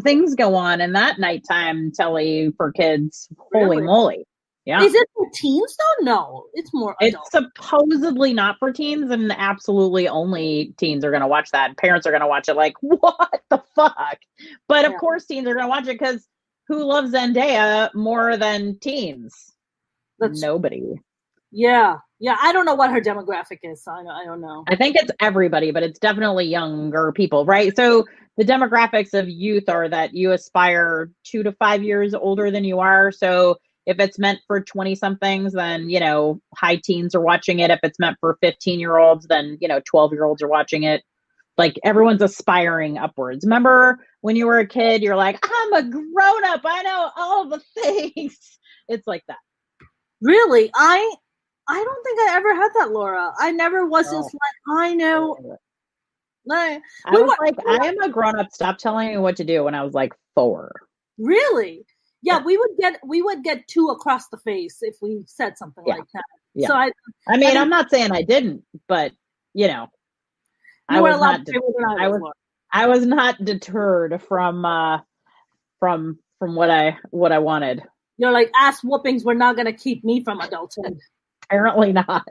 things go on in that nighttime telly for kids. Holy moly. Yeah. Is it for teens though? No, it's more adult. It's supposedly not for teens, and absolutely only teens are going to watch that. Parents are going to watch it like, what the fuck? But of course teens are going to watch it because who loves Zendaya more than teens? Nobody. Yeah. I don't know what her demographic is. So I don't know. I think it's everybody, but it's definitely younger people, right? So the demographics of youth are that you aspire 2 to 5 years older than you are. So if it's meant for 20 somethings, then, high teens are watching it. If it's meant for 15-year-olds, then, 12-year-olds are watching it. Like everyone's aspiring upwards. Remember when you were a kid, you're like, I'm a grown up. I know all the things. It's like that. Really? I don't think I ever had that, Laura. I never was just like, I know. I was like, I am a grown up. Stop telling me what to do when I was like 4. Really? Yeah, we would get 2 across the face if we said something like that. Yeah. So I mean, I'm not saying I didn't, but I was not deterred from what I wanted. You're like, ass whoopings were not going to keep me from adulthood. Apparently not.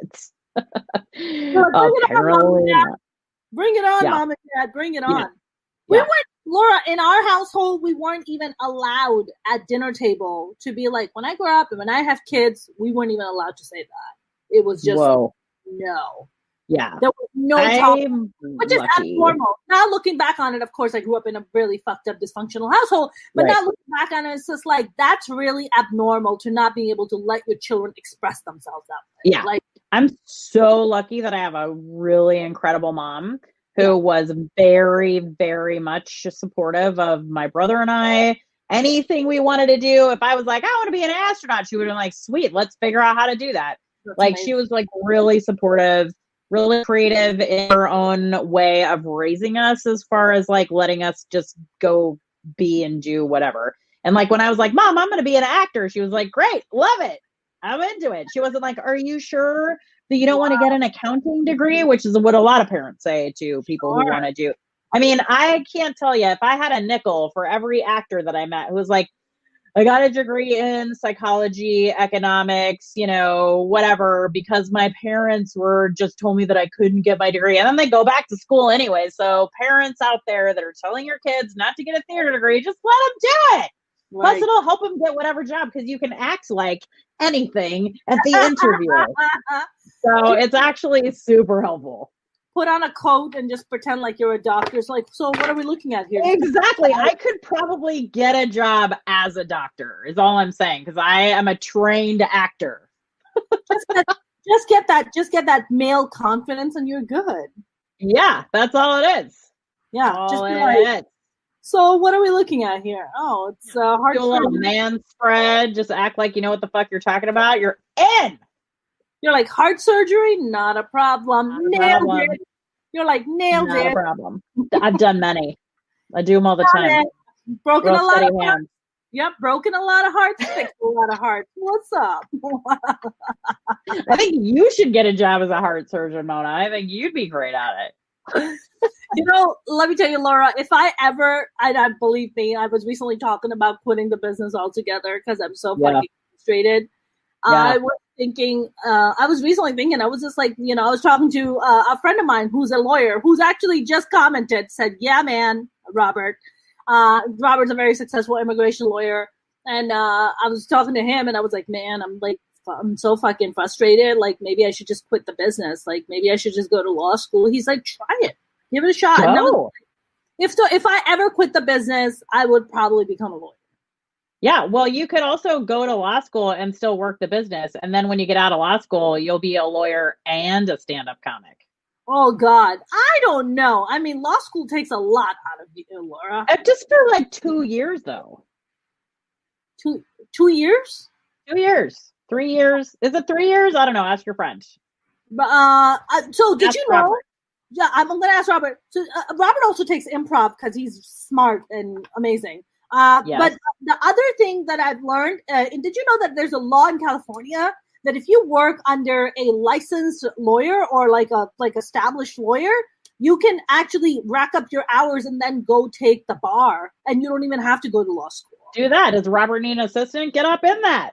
Apparently not. Bring it on, Mom and Dad. Bring it on. We weren't, Laura, in our household, we weren't even allowed at dinner table to be like, when I grow up and when I have kids, we weren't even allowed to say that. It was just no. Yeah. There was no talk, which is abnormal. Now looking back on it, of course, I grew up in a really fucked up, dysfunctional household. But now looking back on it, it's just like, that's really abnormal to not be able to let your children express themselves that way. Yeah. Like, I'm so lucky that I have a really incredible mom who was very, very much supportive of my brother and I. Anything we wanted to do, if I was like, I want to be an astronaut, she would have been like, sweet, let's figure out how to do that. That's like amazing. She was like really supportive, really creative in her own way of raising us as far as like letting us just go be and do whatever. And like when I was like, Mom, I'm going to be an actor, she was like, great, love it. I'm into it. She wasn't like, are you sure that you don't want to get an accounting degree? Which is what a lot of parents say to people who want to do. I mean, I can't tell you, if I had a nickel for every actor that I met who was like, I got a degree in psychology, economics, whatever, because my parents just told me that I couldn't get my degree. And then they go back to school anyway. So parents out there that are telling your kids not to get a theater degree, just let them do it. Right. Plus, it'll help them get whatever job because you can act like anything at the interview. So it's actually super helpful. Put on a coat and just pretend like you're a doctor. It's like, so what are we looking at here? Exactly. I could probably get a job as a doctor is all I'm saying because I am a trained actor. Just get that male confidence, and you're good. Yeah, that's all it is. Yeah, all just it is. So what are we looking at here? Oh, it's heart Do a little man spread. Just act like you know what the fuck you're talking about. You're in. You're like, heart surgery, not a problem. Nailed it. You're like, nailed it. Not a problem. I've done many. I do them all the time. Broken a lot of hearts. Yep, broken a lot of hearts, fixed a lot of hearts. What's up? I think you should get a job as a heart surgeon, Mona. I think you'd be great at it. You know, let me tell you, Laura, if I ever, and believe me, I was recently talking about quitting the business altogether because I'm so fucking frustrated. I was recently thinking, I was just like, you know, I was talking to a friend of mine who's a lawyer who's actually just commented, said, yeah, man, Robert. Robert's a very successful immigration lawyer. And I was talking to him and I was like, man, I'm so fucking frustrated. Like, maybe I should just quit the business. Like, maybe I should just go to law school. He's like, try it. Give it a shot. Oh. If I ever quit the business, I would probably become a lawyer. Yeah, well, you could also go to law school and still work the business. And then when you get out of law school, you'll be a lawyer and a stand-up comic. Oh, God. I don't know. I mean, law school takes a lot out of you, Laura. Just for like 2 years, though. 2 years? 2 years. 3 years. Is it 3 years? I don't know. Ask your friend. So did you know? Robert. Yeah, I'm going to ask Robert. So Robert also takes improv because he's smart and amazing. Yes. But the other thing that I've learned, did you know that there's a law in California that if you work under a licensed lawyer or like established lawyer, you can actually rack up your hours and then go take the bar, and you don't even have to go to law school. Do that. Does Robert need an assistant? Get up in that.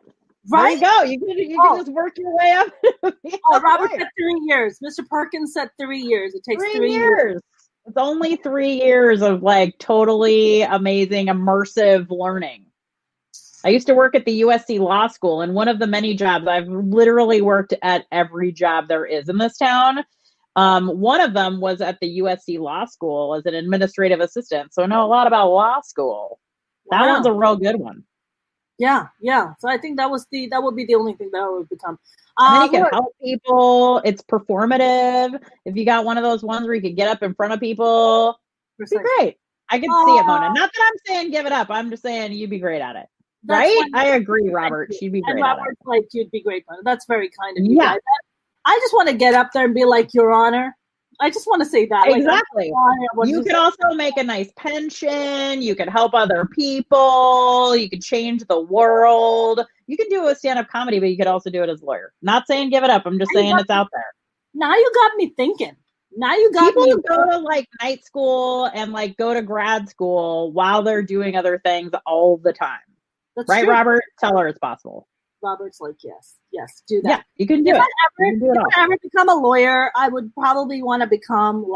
Right? There you go. You can just work your way up. Robert said 3 years. Mr. Perkins said 3 years. It takes 3 years. It's only 3 years of like totally amazing, immersive learning. I used to work at the USC Law School, and one of the many jobs, I've literally worked at every job there is in this town. One of them was at the USC Law School as an administrative assistant. So I know a lot about law school. That one's a real good one. Yeah. So I think that would be the only thing that I would become. And then you can help people. It's performative. If you got one of those ones where you could get up in front of people, it'd be great. I can see it, Mona. Not that I'm saying give it up. I'm just saying you'd be great at it. Right? I agree, Robert. She'd be great at it. Like, you'd be great, Mona. That's very kind of you. Yeah. I just want to get up there and be like, Your Honor. I just want to say that. Exactly. Like, you could also make a nice pension. You could help other people. You could change the world. You can do it with stand-up comedy, but you could also do it as a lawyer. Not saying give it up. I'm just saying it's out there. Now you got me thinking. People go to like night school and like go to grad school while they're doing other things all the time. That's right, true. Robert? Tell her it's possible. Robert's like, yes, do that. Yeah, you can do it. If I ever become a lawyer, I would probably want to become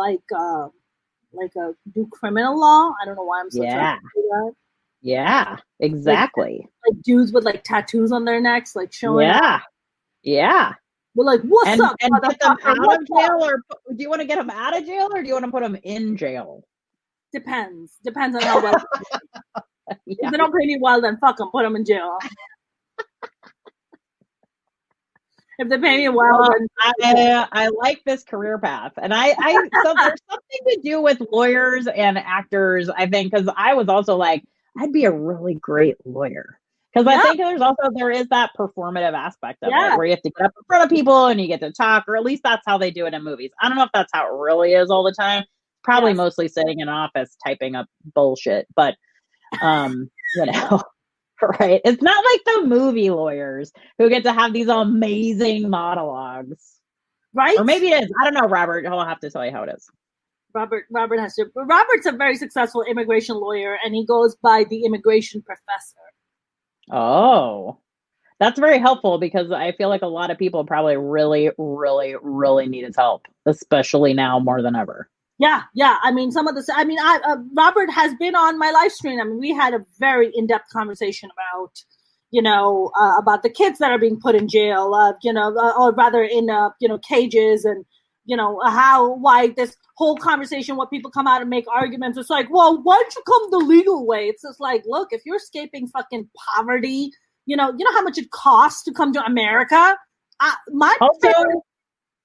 do criminal law. I don't know why I'm so trying to do that. Yeah, exactly. Like dudes with like tattoos on their necks, like showing. Yeah. We're like, what's up? And get them out of jail, or do you want to get them out of jail, or do you want to put them in jail? Depends on how well. If they don't pay me well, then fuck them. Put them in jail. If they pay me well, then I like this career path, and so there's something to do with lawyers and actors. I think because I was also like, I'd be a really great lawyer because I think there is that performative aspect of it where you have to get up in front of people and you get to talk, or at least that's how they do it in movies. I don't know if that's how it really is all the time. Probably mostly sitting in an office typing up bullshit, but you know. Right. It's not like the movie lawyers who get to have these amazing monologues. Right. Or maybe it is. I don't know, Robert. I'll have to tell you how it is. Robert's a very successful immigration lawyer, and he goes by the immigration professor. Oh, that's very helpful because I feel like a lot of people probably really, really, really need his help, especially now more than ever. Yeah. I mean, Robert has been on my live stream. I mean, we had a very in-depth conversation about, about the kids that are being put in jail, or rather in, cages, and, why this whole conversation, what people come out and make arguments. It's like, well, why don't you come the legal way? It's just like, look, if you're escaping fucking poverty, you know how much it costs to come to America? My Also, parents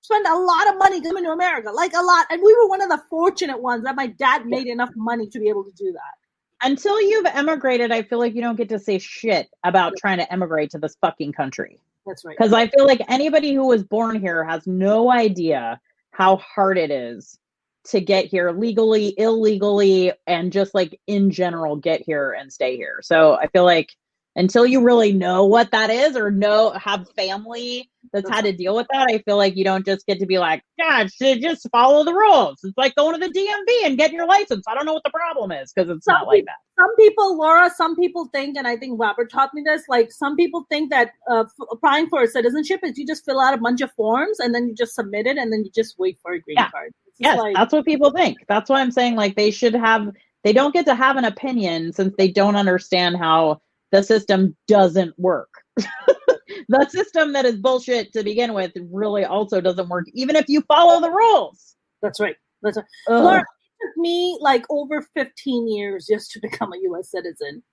spent a lot of money coming to America, like a lot. And we were one of the fortunate ones that my dad made enough money to be able to do that. until you've emigrated, I feel like you don't get to say shit about trying to emigrate to this fucking country. That's right. Because I feel like anybody who was born here has no idea how hard it is to get here legally, illegally, and just like in general get here and stay here. So I feel like until you really know what that is or have family that's had to deal with that, I feel like you don't just get to be like, yeah, just follow the rules. It's like going to the DMV and getting your license. I don't know what the problem is, because it's not like that. Some people, Laura, think, and I think Robert taught me this, like some people think that applying for a citizenship is you just fill out a bunch of forms and then you just submit it and then you just wait for a green card. Yes, that's what people think. That's why I'm saying like they don't get to have an opinion since they don't understand how the system doesn't work. The system that is bullshit to begin with really also doesn't work, even if you follow the rules. That's right. Laura, it took me like over 15 years just to become a U.S. citizen.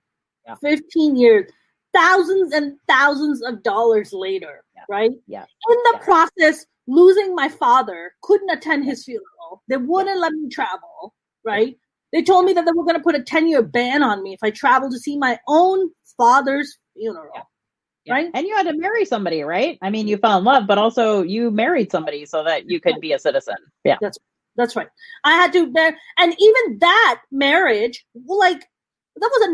Yeah. 15 years. Thousands and thousands of dollars later, right? Yeah. In the process, losing my father, couldn't attend his funeral. They wouldn't let me travel, right? They told me that they were going to put a 10-year ban on me if I traveled to see my own father's funeral. Yeah. Right? And you had to marry somebody, right? I mean, you fell in love, but also you married somebody so that you could be a citizen. Yeah. That's right. I had to bear, and even that marriage, like, that was a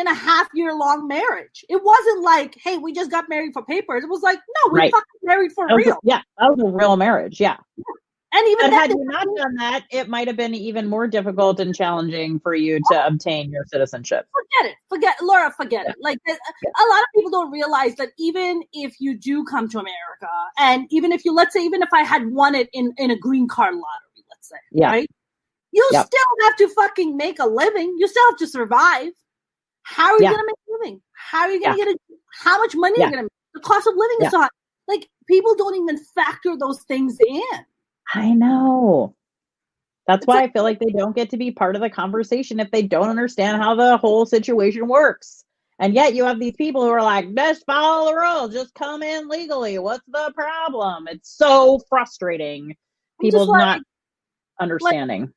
9.5-year long marriage. It wasn't like, hey, we just got married for papers. It was like, no, we fucking married for real. That was a real marriage. Yeah. And even had you not done that, it might have been even more difficult and challenging for you to obtain your citizenship. Forget it. Like, a lot of people don't realize that even if you do come to America, and even if I had won it in a green card lottery, let's say, right? You still have to fucking make a living. You still have to survive. How are you going to make a living? How are you going to get how much money are you going to make? The cost of living is so high. Like, people don't even factor those things in. I know. That's why I feel like they don't get to be part of the conversation if they don't understand how the whole situation works. And yet you have these people who are like, just follow the rules, just come in legally. What's the problem? It's so frustrating. People not understanding.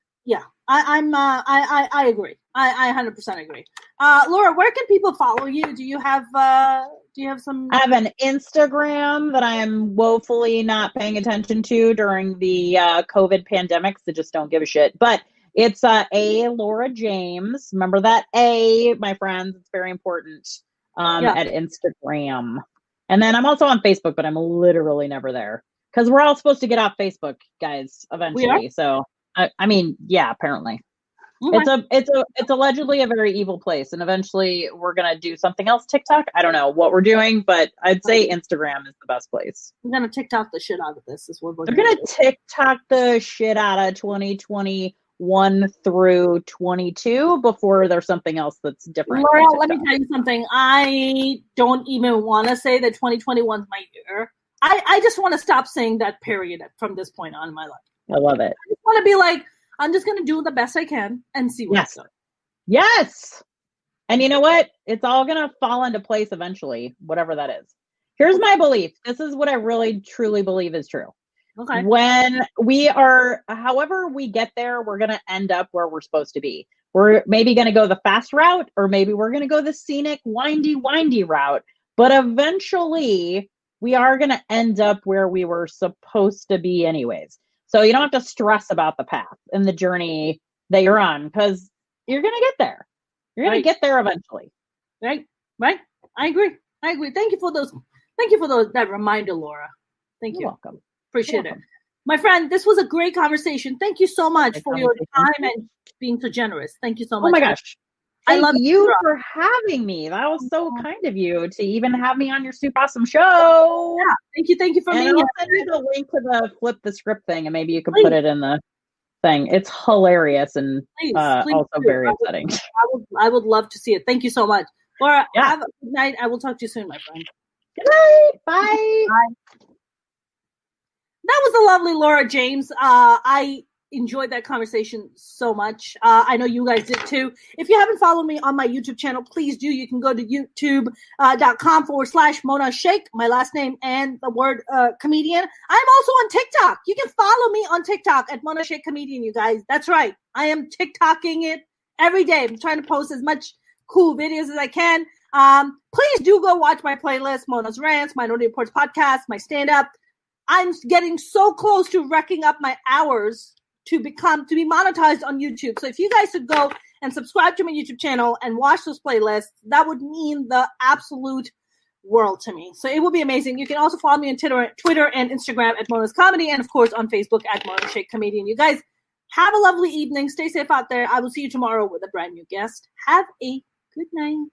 I agree. I 100% agree. Laura, where can people follow you? Do you have some? I have an Instagram that I am woefully not paying attention to during the COVID pandemic, so just don't give a shit. But it's A Laura James. Remember that A, my friends. It's very important at Instagram. And then I'm also on Facebook, but I'm literally never there because we're all supposed to get off Facebook, guys, eventually. So. I mean, yeah, apparently. Okay. It's allegedly a very evil place, and eventually we're gonna do something else. TikTok, I don't know what we're doing, but I'd say Instagram is the best place. We're gonna TikTok the shit out of this. Is what we're gonna TikTok the shit out of 2021 through 22 before there's something else that's different. Laura, let me tell you something. I don't even want to say that 2021 is my year. I just want to stop saying that period from this point on in my life. I love it. I just want to be like, I'm just going to do the best I can and see what's up. Yes. And you know what? It's all going to fall into place eventually, whatever that is. Here's my belief. This is what I really, truly believe is true. Okay. When however we get there, we're going to end up where we're supposed to be. We're maybe going to go the fast route, or maybe we're going to go the scenic, windy route. But eventually, we are going to end up where we were supposed to be anyways. So you don't have to stress about the path and the journey that you're on, because you're going to get there. You're going to get there eventually. Right. I agree. Thank you for that reminder, Laura. Thank you. You're welcome. Appreciate it. My friend, this was a great conversation. Thank you so much for your time and being so generous. Thank you so much. Oh my gosh. Thank you for having me. That was so kind of you to even have me on your super awesome show. Yeah, thank you for being here. I'll send you the link to the flip the script thing, and maybe you can put it in the thing. It's hilarious and please also very upsetting. I would love to see it. Thank you so much. Laura, have a good night. I will talk to you soon, my friend. Good night. Bye. That was the lovely Laura James. I enjoyed that conversation so much. I know you guys did too. If you haven't followed me on my YouTube channel, please do. You can go to youtube.com/Mona Sheikh, my last name and the word comedian. I'm also on TikTok. You can follow me on TikTok at Mona Sheikh Comedian, you guys. That's right. I am TikToking it every day. I'm trying to post as much cool videos as I can. Please do go watch my playlist, Mona's Rants, Minority Reportz podcast, my stand-up. I'm getting so close to wrecking up my hours to be monetized on YouTube. So if you guys could go and subscribe to my YouTube channel and watch those playlists, that would mean the absolute world to me. So it would be amazing. You can also follow me on Twitter and Instagram at Mona's Comedy, and of course on Facebook at Mona Sheikh Comedian. You guys have a lovely evening. Stay safe out there. I will see you tomorrow with a brand new guest. Have a good night.